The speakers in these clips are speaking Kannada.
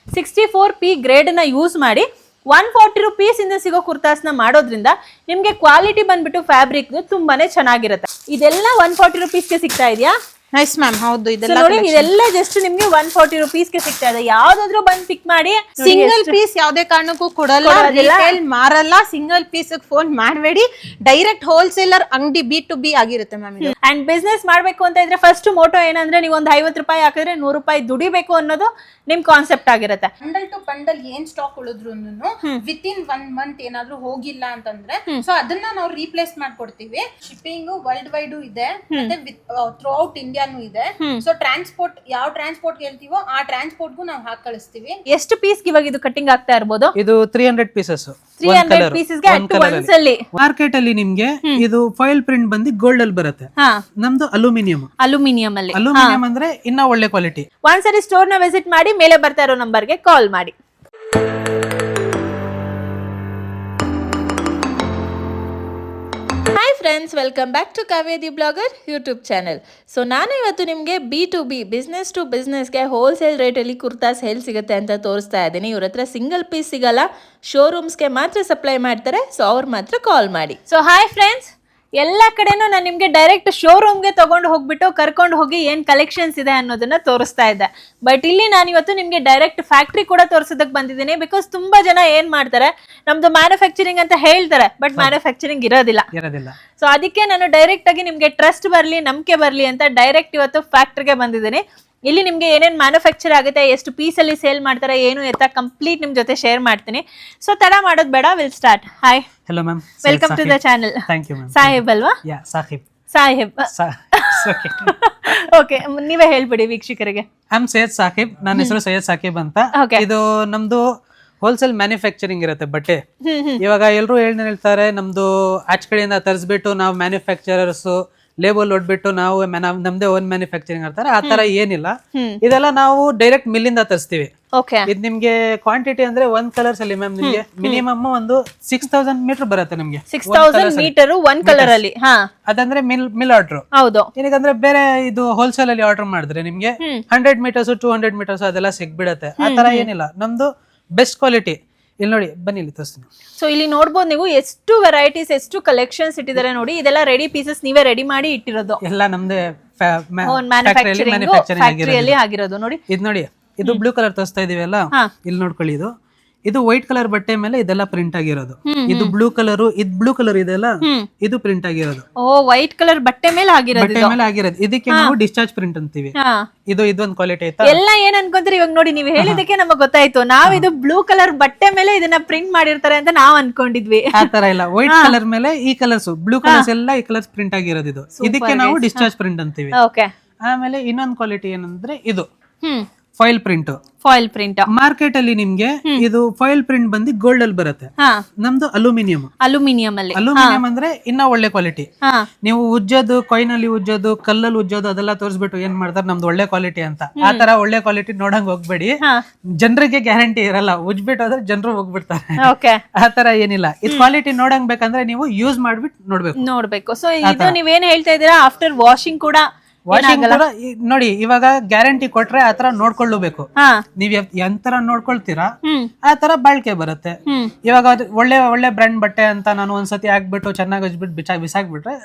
64P ಗ್ರೇಡ್ ನ ಯೂಸ್ ಮಾಡಿ 140 rupees ಇಂದ ಸಿಗೋ ಕುರ್ತಾಸ್ನ ಮಾಡೋದ್ರಿಂದ ನಿಮ್ಗೆ ಕ್ವಾಲಿಟಿ ಬಂದ್ಬಿಟ್ಟು ಫ್ಯಾಬ್ರಿಕ್ ತುಂಬಾನೇ ಚೆನ್ನಾಗಿರುತ್ತೆ. ಇದೆಲ್ಲ 140 rupeesಗೆ ಸಿಗ್ತಾ ಇದೆಯಾ? Nice ma'am. ಹೌದು, ಇದೆಲ್ಲ ನೋಡಿ ಇದೆಲ್ಲ ಜಸ್ಟ್ ನಿಮ್ಗೆ 140 rupeesಗೆ ಸಿಗ್ತಾ ಇದೆ. ಯಾವ್ದಾದ್ರು ಬಂದ್ ಪಿಕ್ ಮಾಡಿ. ಸಿಂಗಲ್ ಪೀಸ್ ಯಾವ್ದೇ ಕಾರಣಕ್ಕೂ ಕೊಡಲ್ಲ, ರಿಟೇಲ್ ಮಾರಲ್ಲ. ಸಿಂಗಲ್ ಪೀಸ್ ಫೋನ್ ಮಾಡಬೇಡಿ, ಡೈರೆಕ್ಟ್ ಹೋಲ್ಸೇಲರ್ ಅಂಗಡಿ B2B ಆಗಿರುತ್ತೆ ಮ್ಯಾಮ್. ಅಂಡ್ ಬಿಸ್ನೆಸ್ ಮಾಡ್ಬೇಕು ಅಂತ ಇದ್ರೆ ಫಸ್ಟ್ ಮೋಟೋ ಏನಂದ್ರೆ ನೀವು ಒಂದು 50 ರೂಪಾಯಿ ಹಾಕಿದ್ರೆ 100 ರೂಪಾಯಿ ದುಡಿಬೇಕು ಅನ್ನೋದು ನಿಮ್ ಕಾನ್ಸೆಪ್ಟ್ ಆಗಿರುತ್ತೆ. ಬಂಡಲ್ ಟು ಬಂಡಲ್ ಏನ್ ಸ್ಟಾಕ್ ಉಳಿದ್ರು ವಿತ್ ಇನ್ 1 month ಏನಾದ್ರು ಹೋಗಿಲ್ಲ ಅಂತಂದ್ರೆ ಸೊ ಅದನ್ನ ನಾವು ರೀಪ್ಲೇಸ್ ಮಾಡ್ಕೊಡ್ತೀವಿ. ಶಿಪ್ಪಿಂಗ್ ವರ್ಲ್ಡ್ ವೈಡ್ ಇದೆ, ಮತ್ತೆ ಥ್ರೂ ಔಟ್ ಇಂಡಿಯಾನು ಇದೆ. ಸೊ ಟ್ರಾನ್ಸ್ಪೋರ್ಟ್ ಯಾವ ಟ್ರಾನ್ಸ್ಪೋರ್ಟ್ ಹೇಳ್ತೀವೋ ಆ ಟ್ರಾನ್ಸ್ಪೋರ್ಟ್ ಗೂ ನಾವು ಹಾಕಿ ಕಳಿಸ್ತೀವಿ. ಎಷ್ಟು ಪೀಸ್ ಇವಾಗ ಇದು ಕಟ್ಟಿಂಗ್ ಆಗ್ತಾ ಇರಬಹುದು? ಇದು 300 ಪೀಸಸ್. 300 ಪೀಸಸ್ ಗೆ ಅಟ್ ಒನ್ಸ್ ಅಲ್ಲಿ. ಮಾರ್ಕೆಟ್ ಅಲ್ಲಿ ನಿಮ್ಗೆ ಇದು ಫಾಯಿಲ್ ಪ್ರಿಂಟ್ ಬಂದು ಗೋಲ್ಡ್ ಅಲ್ಲಿ ಬರುತ್ತೆ. ನಮ್ದು ಅಲ್ಯೂಮಿನಿಯಂ. ಅಲ್ಯೂಮಿನಿಯಂ ಅಲ್ಲಿ. ಅಲ್ಯೂಮಿನಿಯಂ ಅಂದ್ರೆ ಇನ್ನ ಒಳ್ಳೆ ಕ್ವಾಲಿಟಿ. ಒಂದ್ಸರಿ ಸ್ಟೋರ್ ನ ವಿಸಿಟ್ ಮಾಡಿ, ಮೇಲೆ ಬರ್ತಾ ಇರೋ ನಂಬರ್ಗೆ ಕಾಲ್ ಮಾಡಿ. Hi friends, welcome back to Kaveri blogger YouTube channel. So ನಾನು ಇವತ್ತು ನಿಮಗೆ B2B ಬಿಸ್ನೆಸ್ ಟು ಬಿಸ್ನೆಸ್ಗೆ ಹೋಲ್ಸೇಲ್ ರೇಟಲ್ಲಿ ಕುರ್ತಾಸ್ ಎಲ್ಲಿ ಸಿಗುತ್ತೆ ಅಂತ ತೋರಿಸ್ತಾ ಇದ್ದೀನಿ. ಇವ್ರ ಹತ್ರ ಸಿಂಗಲ್ ಪೀಸ್ ಸಿಗಲ್ಲ, ಶೋರೂಮ್ಸ್ಗೆ ಮಾತ್ರ ಸಪ್ಲೈ ಮಾಡ್ತಾರೆ. ಸೊ ಅವ್ರು ಮಾತ್ರ ಕಾಲ್ ಮಾಡಿ. ಸೊ ಹಾಯ್ ಫ್ರೆಂಡ್ಸ್, ಎಲ್ಲ ಕಡೆನೂ ನಾನು ನಿಮಗೆ ಡೈರೆಕ್ಟ್ ಶೋರೂಮ್ಗೆ ತಗೊಂಡು ಹೋಗ್ಬಿಟ್ಟು ಕರ್ಕೊಂಡು ಹೋಗಿ ಏನು ಕಲೆಕ್ಷನ್ಸ್ ಇದೆ ಅನ್ನೋದನ್ನ ತೋರಿಸ್ತಾ ಇದ್ದೆ. ಬಟ್ ಇಲ್ಲಿ ನಾನು ಇವತ್ತು ನಿಮಗೆ ಡೈರೆಕ್ಟ್ ಫ್ಯಾಕ್ಟ್ರಿ ಕೂಡ ತೋರಿಸೋದಕ್ಕೆ ಬಂದಿದ್ದೀನಿ. ಬಿಕಾಸ್ ತುಂಬಾ ಜನ ಏನ್ ಮಾಡ್ತಾರೆ, ನಮ್ದು ಮ್ಯಾನುಫ್ಯಾಕ್ಚರಿಂಗ್ ಅಂತ ಹೇಳ್ತಾರೆ, ಬಟ್ ಮ್ಯಾನುಫ್ಯಾಕ್ಚರಿಂಗ್ ಇರೋದಿಲ್ಲ. ಸೊ ಅದಕ್ಕೆ ನಾನು ಡೈರೆಕ್ಟ್ ಆಗಿ ನಿಮ್ಗೆ ಟ್ರಸ್ಟ್ ಬರಲಿ, ನಂಬಿಕೆ ಬರಲಿ ಅಂತ ಡೈರೆಕ್ಟ್ ಇವತ್ತು ಫ್ಯಾಕ್ಟ್ರಿಗೆ ಬಂದಿದ್ದೀನಿ. ಇಲ್ಲಿ ನಿಮ್ಗೆ ಏನೇನ್ ಮ್ಯಾನುಫ್ಯಾಕ್ಚರ್ ಆಗುತ್ತೆ, ಎಷ್ಟು ಪೀಸ್ ಅಲ್ಲಿ ಸೇಲ್ ಮಾಡ್ತಾರೆ, ಏನು ಎತ್ತ ಕಂಪ್ಲೀಟ್ ನಿಮ್ ಜೊತೆ ಶೇರ್ ಮಾಡ್ತೀನಿ. ಸೊ ತಡ ಮಾಡೋದು ಬೇಡ, will start. Hi, hello ma'am, welcome to the channel. thank you ma'am. ಸಾಹೇಬ್ ಅಲ್ವಾ? ಸಾಹಿಬ್. ಓಕೆ, ನೀವೇ ಹೇಳ್ಬಿಡಿ ವೀಕ್ಷಕರಿಗೆ. I am Syed Saqib. ನನ್ನ ಹೆಸರು ಸೈಯದ್ ಸಾಕಿಬ್ ಅಂತ. ಇದು ನಮ್ದು ಹೋಲ್ಸೇಲ್ ಮ್ಯಾನುಫ್ಯಾಕ್ಚರಿಂಗ್ ಇರುತ್ತೆ ಬಟ್ಟೆ. ಇವಾಗ ಎಲ್ರು ಹೇಳ್ತಾರೆ ನಮ್ದು ಆಚ್ ಕಡೆಯಿಂದ ತರಿಸ್ಬಿಟ್ಟು ನಾವು ಮ್ಯಾನುಫ್ಯಾಕ್ಚರರ್ಸ್ ಲೇಬಲ್ ಹೊಡ್ಬಿಟ್ಟು ನಾವು ನಮ್ದೇ ಓನ್ ಮ್ಯಾನುಫ್ಯಾಕ್ಚರಿಂಗ್ ಅಂತಾರೆ. ಆ ತರ ಏನಿಲ್ಲ, ಇದೆಲ್ಲ ನಾವು ಡೈರೆಕ್ಟ್ ಮಿಲ್ಲಿಂದ ತರಿಸ್ತೀವಿ. ಇದು ನಿಮ್ಗೆ ಕ್ವಾಂಟಿಟಿ ಅಂದ್ರೆ 1 ಕಲರ್ಸ್ ಅಲ್ಲಿ ಮ್ಯಾಮ್ ನಿಮ್ಗೆ ಮಿನಿಮಮ್ ಒಂದು 6000 ಮೀಟರ್ ಬರುತ್ತೆ. ನಿಮ್ಗೆ 6000 ಮೀಟರ್ 1 ಕಲರ್ ಅಲ್ಲಿ. ಅದಂದ್ರೆ ಮಿಲ್ ಆರ್ಡರ್. ಹೌದು. ಏನಕ್ಕಂದ್ರೆ ಬೇರೆ ಇದು ಹೋಲ್ಸೇಲ್ ಅಲ್ಲಿ ಆರ್ಡರ್ ಮಾಡಿದ್ರೆ ನಿಮ್ಗೆ 100 ಮೀಟರ್ಸ್ 200 ಮೀಟರ್ಸ್ ಅದೆಲ್ಲ ಸಿಗ್ಬಿಡತ್ತೆ. ಆ ತರ ಏನಿಲ್ಲ, ನಮ್ದು ಬೆಸ್ಟ್ ಕ್ವಾಲಿಟಿ. ಇಲ್ಲಿ ನೋಡಿ, ಬನ್ನಿ ಇಲ್ಲಿ ತೋರಿಸ್ತೀನಿ. ಸೊ ಇಲ್ಲಿ ನೋಡ್ಬೋದು ನೀವು ಎಷ್ಟು ವೆರೈಟೀಸ್, ಎಷ್ಟು ಕಲೆಕ್ಷನ್ಸ್ ಇಟ್ಟಿದ್ದಾರೆ ನೋಡಿ. ಇದೆಲ್ಲ ರೆಡಿ ಪೀಸಸ್ ನೀವೇ ರೆಡಿ ಮಾಡಿ ಇಟ್ಟಿರೋದು, ಎಲ್ಲ ನಮ್ದೇ ಫ್ಯಾಕ್ಟರಿಯಲ್ಲಿ ಆಗಿರೋದು. ನೋಡಿ ಇದು ನೋಡಿ, ಇದು ಬ್ಲೂ ಕಲರ್ ತೋರಿಸ್ತಾ ಇದೀವಿ ಅಲ್ಲ, ಇಲ್ಲಿ ನೋಡ್ಕೊಳ್ಳಿ. ಇದು ವೈಟ್ ಕಲರ್ ಬಟ್ಟೆ ಮೇಲೆ ಇದೆಲ್ಲ ಪ್ರಿಂಟ್ ಆಗಿರೋದು. ಇದು ಬ್ಲೂ ಕಲರ್ ಇದೆಲ್ಲ ಇದು ಪ್ರಿಂಟ್ ಆಗಿರೋದು. ಓ, ವೈಟ್ ಕಲರ್ ಬಟ್ಟೆ ಮೇಲೆ ಆಗಿರೋದು. ಇದಕ್ಕೆ ನಾವು ಡಿಸ್ಚಾರ್ಜ್ ಪ್ರಿಂಟ್ ಅಂತೀವಿ. ಇದೊಂದು ಕ್ವಾಲಿಟಿ ಐತಾ. ಎಲ್ಲ ಏನ್ ಅನ್ಕೊಂತೀರಿ ಇವಾಗ ನೋಡಿ, ನೀವು ಹೇಳಿದಕ್ಕೆ ನಮಗೆ ಗೊತ್ತಾಯ್ತು. ನಾವ್ ಇದು ಬ್ಲೂ ಕಲರ್ ಬಟ್ಟೆ ಮೇಲೆ ಇದನ್ನ ಪ್ರಿಂಟ್ ಮಾಡಿರ್ತಾರೆ ಅಂತ ನಾವ್ ಅನ್ಕೊಂಡಿದ್ವಿ. ಆ ತರ ಇಲ್ಲ, ವೈಟ್ ಕಲರ್ ಮೇಲೆ ಈ ಕಲರ್ಸ್, ಬ್ಲೂ ಕಲರ್ಸ್ ಎಲ್ಲ ಈ ಕಲರ್ಸ್ ಪ್ರಿಂಟ್ ಆಗಿರೋದು. ಇದು ಇದಕ್ಕೆ ನಾವು ಡಿಸ್ಚಾರ್ಜ್ ಪ್ರಿಂಟ್ ಅಂತೀವಿ. ಆಮೇಲೆ ಇನ್ನೊಂದು ಕ್ವಾಲಿಟಿ ಏನಂದ್ರೆ ಇದು ಫಾಯಿಲ್ ಪ್ರಿಂಟ್. ಮಾರ್ಕೆಟ್ ಅಲ್ಲಿ ನಿಮ್ಗೆ ಇದು ಫಾಯಿಲ್ ಪ್ರಿಂಟ್ ಬಂದು ಗೋಲ್ಡ್ ಅಲ್ಲಿ ಬರುತ್ತೆ. ನಮ್ದು ಅಲ್ಯೂಮಿನಿಯಂ ಅಲ್ಲಿ. ಅಲ್ಯೂಮಿನಿಯಂ ಅಂದ್ರೆ ಇನ್ನ ಒಳ್ಳೆ ಕ್ವಾಲಿಟಿ. ನೀವು ಉಜ್ಜೋದು, ಕೊಯ್ನಲ್ಲಿ ಉಜ್ಜೋದು, ಕಲ್ಲಲ್ಲಿ ಉಜ್ಜೋದು ಅದೆಲ್ಲ ತೋರಿಸ್ಬಿಟ್ಟು ಏನ್ ಮಾಡ್ತಾರೆ ನಮ್ದು ಒಳ್ಳೆ ಕ್ವಾಲಿಟಿ ಅಂತ. ಆ ತರ ಒಳ್ಳೆ ಕ್ವಾಲಿಟಿ ನೋಡಂಗ್ ಹೋಗ್ಬೇಡಿ. ಜನರಿಗೆ ಗ್ಯಾರಂಟಿ ಇರಲ್ಲ, ಉಜ್ಬಿಟ್ಟು ಹೋದ್ರೆ ಜನರು ಹೋಗ್ಬಿಡ್ತಾರೆ. ಆ ತರ ಏನಿಲ್ಲ. ಇದು ಕ್ವಾಲಿಟಿ ನೋಡಂಗ್ ಬೇಕಂದ್ರೆ ನೀವು ಯೂಸ್ ಮಾಡ್ಬಿಟ್ಟು ನೋಡ್ಬೇಕು. ಸೊ ಇದು ನೀವೇನ್ ಹೇಳ್ತಾ ಇದೀರಾ, ಆಫ್ಟರ್ ವಾಷಿಂಗ್ ಕೂಡ ನೋಡಿ, ಇವಾಗ ಗ್ಯಾರಂಟಿ ಕೊಟ್ರೆ ಆತರ ನೋಡ್ಕೊಳ್ಳಬೇಕು. ನೀವ್ ಎಂತರ ನೋಡ್ಕೊಳ್ತೀರಾ ಆ ತರ ಬಾಳ್ಕೆ ಬರುತ್ತೆ. ಇವಾಗ ಒಳ್ಳೆ ಬ್ರ್ಯಾಂಡ್ ಬಟ್ಟೆ ಅಂತ ನಾನು ಒಂದ್ಸತಿ ಹಾಕ್ಬಿಟ್ಟು ಚೆನ್ನಾಗಿ ಹಚ್ಬಿಟ್ಟು ಬಿಸಾಕ್ಬಿಟ್ರೆ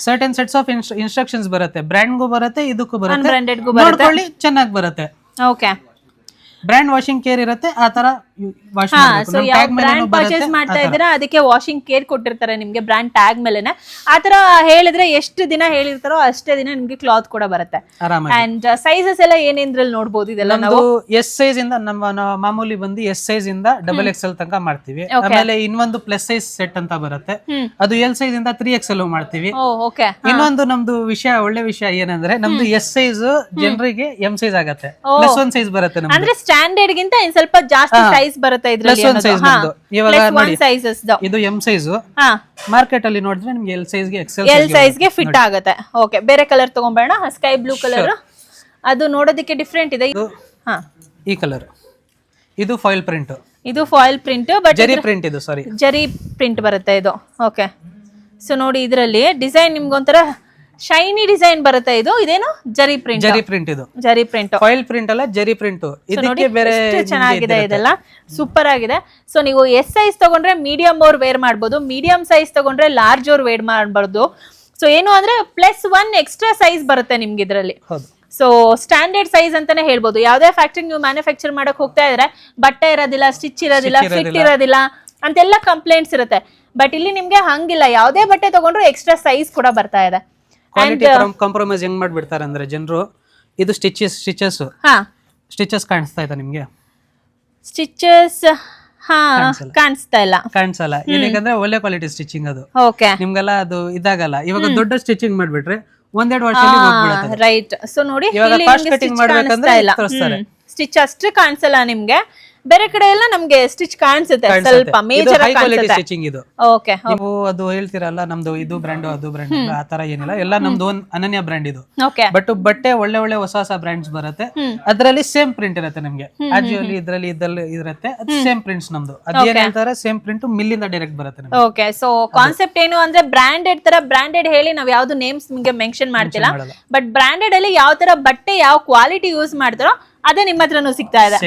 ಸರ್ಟನ್ ಸೆಟ್ಸ್ ಆಫ್ ಇನ್ಸ್ಟ್ರಕ್ಷನ್ಸ್ ಬರುತ್ತೆ. ಬ್ರ್ಯಾಂಡ್ಗೂ ಬರುತ್ತೆ, ಇದಕ್ಕೂ ಬರುತ್ತೆ, ಚೆನ್ನಾಗಿ ಬರುತ್ತೆ. ಬ್ರ್ಯಾಂಡ್ ವಾಷಿಂಗ್ ಕೇರ್ ಇರುತ್ತೆ. ಆ ತರ ಬ್ರ್ಯಾಂಡ್ ಪರ್ಚೇಸ್ ಮಾಡ್ತಾ ಇದ್ದೀರಾ ಅದಕ್ಕೆ ವಾಷಿಂಗ್ ಕೇರ್ ಕೊಟ್ಟಿರ್ತಾರೆ ನಿಮ್ಗೆ ಬ್ರ್ಯಾಂಡ್ ಟ್ಯಾಗ್ ಮೇಲೆನೆ. ಆತರ ಹೇಳಿದ್ರೆ ಎಷ್ಟು ದಿನ ಹೇಳಿರ್ತಾರೋ ಅಷ್ಟೇ ದಿನ ನಿಮ್ಗೆ ಕ್ಲಾತ್ ಕೂಡ ಬರುತ್ತೆ. ಅಂಡ್ ಸೈಜಸ್ ಎಲ್ಲ ಏನೇನ್ರಲ್ಲಿ ನೋಡಬಹುದು. ಇದೆಲ್ಲ ನಾವು ಎಸ್ ಸೈಜ್ ಇಂದ ನಮ್ಮ ಮಾಮೂಲಿ ಬಂದು ಎಸ್ ಸೈಜ್ ಇಂದ XXL ತನಕ ಮಾಡ್ತೀವಿ. ಆಮೇಲೆ ಇನ್ನೊಂದು ಪ್ಲಸ್ ಸೈಜ್ ಸೆಟ್ ಅಂತ ಬರುತ್ತೆ, ಅದು ಎಲ್ ಸೈಜ್ ಇಂದ 3XL ಮಾಡ್ತೀವಿ. ಇನ್ನೊಂದು ನಮ್ದು ಒಳ್ಳೆ ವಿಷಯ ಏನಂದ್ರೆ ನಮ್ದು ಎಸ್ ಸೈಜ್ ಜನರಿಗೆ ಎಂ ಸೈಜ್ ಆಗತ್ತೆ, ಪ್ಲಸ್ 1 ಸೈಜ್ ಬರುತ್ತೆ. ಅಂದ್ರೆ ಸ್ಟ್ಯಾಂಡರ್ಡ್ ಗಿಂತ ಇನ್ ಸ್ವಲ್ಪ ಜಾಸ್ತಿ ಸೈಜ್ ಬರುತ್ತೆ ಇದ್ರಲ್ಲಿ. ಇದು ಎಂ ಸೈಜ್. ಮಾರ್ಕೆಟ್ ಅಲ್ಲಿ ನೋಡಿದ್ರೆ ನಿಮ್ಗೆ ಎಲ್ ಸೈಜ್ ಗೆ ಎಲ್ ಸೈಜ್ ಗೆ ಫಿಟ್ ಆಗುತ್ತೆ. ಓಕೆ, ಬೇರೆ ಕಲರ್ ತಗೊಂಬೇಡ. ಸ್ಕೈ ಬ್ಲೂ ಕಲರ್, ಅದು ನೋಡೋದಕ್ಕೆ ಡಿಫ್ರೆಂಟ್ ಇದೆ. ಈ ಕಲರ್ ಇದು ಫಾಯಿಲ್ ಪ್ರಿಂಟ್. ಬಟ್ ಜರಿ ಪ್ರಿಂಟ್. ಇದು ಸಾರಿ, ಜರಿ ಪ್ರಿಂಟ್ ಬರುತ್ತೆ ಇದು. ಓಕೆ, ಸೊ ನೋಡಿ ಇದರಲ್ಲಿ ಡಿಸೈನ್ ನಿಮ್ಗೊಂಥರ ಶೈನಿ ಡಿಸೈನ್ ಬರುತ್ತೆ ಇದು. ಇದೇನು ಜರಿ ಪ್ರಿಂಟ್. ಜರಿ ಪ್ರಿಂಟ್ ಇದು. ಜರಿ ಪ್ರಿಂಟ್, ಫಾಯಿಲ್ ಪ್ರಿಂಟ್ ಅಲ್ಲ, ಜರಿ ಪ್ರಿಂಟ್. ಇದಕ್ಕೆ ಬೇರೆ ಚೆನ್ನಾಗಿದೆ ಇದೆಲ್ಲ, ಸೂಪರ್ ಆಗಿದೆ. ಸೊ ನೀವು ಎಸ್ ಸೈಜ್ ತಗೊಂಡ್ರೆ ಮೀಡಿಯಂ ಅವ್ರು ವೇರ್ ಮಾಡ್ಬೋದು, ಮೀಡಿಯಂ ಸೈಜ್ ತಗೊಂಡ್ರೆ ಲಾರ್ಜ್ ಅವ್ರು ವೇರ್ ಮಾಡ್ಬಾರ್ದು. ಸೊ ಏನು ಅಂದ್ರೆ +1 ಎಕ್ಸ್ಟ್ರಾ ಸೈಜ್ ಬರುತ್ತೆ ನಿಮ್ಗೆ ಇದರಲ್ಲಿ. ಸೊ ಸ್ಟ್ಯಾಂಡರ್ಡ್ ಸೈಜ್ ಅಂತಾನೆ ಹೇಳ್ಬೋದು. ಯಾವ್ದೇ ಫ್ಯಾಕ್ಟ್ರಿ ನೀವು ಮ್ಯಾನುಫ್ಯಾಕ್ಚರ್ ಮಾಡಕ್ ಹೋಗ್ತಾ ಇದ್ರೆ ಬಟ್ಟೆ ಇರೋದಿಲ್ಲ, ಸ್ಟಿಚ್ ಇರೋದಿಲ್ಲ, ಫಿಟ್ ಇರೋದಿಲ್ಲ ಅಂತೆಲ್ಲ ಕಂಪ್ಲೇಂಟ್ಸ್ ಇರುತ್ತೆ. ಬಟ್ ಇಲ್ಲಿ ನಿಮ್ಗೆ ಹಂಗಿಲ್ಲ, ಯಾವ್ದೇ ಬಟ್ಟೆ ತಗೊಂಡ್ರು ಎಕ್ಸ್ಟ್ರಾ ಸೈಜ್ ಕೂಡ ಬರ್ತಾ ಇದೆ. ಕಾಂಪ್ರಮೈಸ್ ಹೆಂಗ್ ಮಾಡ್ಬಿಡ್ತಾರೆ ಅಂದ್ರೆ ಜನರು, ಇದು ಸ್ಟಿಚಸ್ ಕಾಣಿಸ್ತಾ ಇದೆ ನಿಮ್ಗೆ? ಸ್ಟಿಚಸ್ ಕಾಣಿಸ್ತಾ ಇಲ್ಲ. ಕಾಣಿಸಲ್ಲ, ಏನಕ್ಕೆ ಒಳ್ಳೆ ಕ್ವಾಲಿಟಿ ಸ್ಟಿಚಿಂಗ್ ಅದು. ಓಕೆ, ನಿಮ್ಗೆಲ್ಲ ಅದು ಇದಾಗಲ್ಲ. ಇವಾಗ ದೊಡ್ಡ ಸ್ಟಿಚಿಂಗ್ ಮಾಡ್ಬಿಟ್ರೆ 1-2 ವರ್ಷದಲ್ಲಿ ಹೋಗ್ಬಿಡುತ್ತೆ. ರೈಟ್. ಸೊ ನೋಡಿ, ಇವಾಗ ಕಾಸ್ಟ್ ಕಟಿಂಗ್ ಮಾಡ್ಬೇಕಂದ್ರೆ ತೋರಿಸ್ತಾರೆ. ಸ್ಟಿಚ್ ಅಷ್ಟು ಕಾಣಿಸಲ್ಲ ನಿಮ್ಗೆ, ಬೇರೆ ಕಡೆ ಎಲ್ಲ ನಮ್ಗೆ ಸ್ಟಿಚ್ ಕಾಣಿಸುತ್ತೆ ಸ್ವಲ್ಪ ಮೇಜರ್ ಕ್ವಾಲಿಟಿ ಸ್ಟಿಚಿಂಗ್ ಇದು. ಓಕೆ, ನೀವು ಅದು ಹೇಳ್ತೀರಲ್ಲ ನಮ್ದು ಇದು ಬ್ರ್ಯಾಂಡ್ ಅದು ಬ್ರ್ಯಾಂಡ್ ಆ ತರ ಏನಿಲ್ಲ, ಎಲ್ಲ ನಮ್ದು ಅನನ್ಯ ಬ್ರ್ಯಾಂಡ್ ಇದು. ಓಕೆ, ಬಟ್ ಬಟ್ಟೆ ಒಳ್ಳೆ ಒಳ್ಳೆ ಹೊಸ ಬ್ರ್ಯಾಂಡ್ಸ್ ಬರುತ್ತೆ, ಅದ್ರಲ್ಲಿ ಸೇಮ್ ಪ್ರಿಂಟ್ ಇರುತ್ತೆ ನಿಮ್ಗೆ. ಆಜಿಯೋಲಿ ಇದ್ರಲ್ಲಿ ಇರುತ್ತೆ, ಅದು ಸೇಮ್ ಪ್ರಿಂಟ್ಸ್ ನಮ್ದು. ಅದೇನ್ ಹೇಳ್ತಾರೆ, ಸೇಮ್ ಪ್ರಿಂಟ್ ಮಿಲ್ಲಿಂದ ಡೈರೆಕ್ಟ್ ಬರುತ್ತೆ ನಿಮ್ಗೆ. ಓಕೆ, ಸೊ ಕಾನ್ಸೆಪ್ಟ್ ಏನು ಅಂದ್ರೆ ಬ್ರಾಂಡೆಡ್ ತರ, ಬ್ರಾಂಡೆಡ್ ಹೇಳಿ ನಾವ್ ಯಾವ್ದು ನೇಮ್ಸ್ ನಿಮ್ಗೆ ಮೆನ್ಷನ್ ಮಾಡ್ತಿಲ್ಲ, ಬಟ್ ಬ್ರಾಂಡೆಡ್ ಅಲ್ಲಿ ಯಾವ ತರ ಬಟ್ಟೆ ಯಾವ ಕ್ವಾಲಿಟಿ ಯೂಸ್ ಮಾಡ್ತಾರೋ ಅದೇ ನಿಮ್ಮ ಹತ್ರನೂ ಸಿಗ್ತಾ ಇದೆ.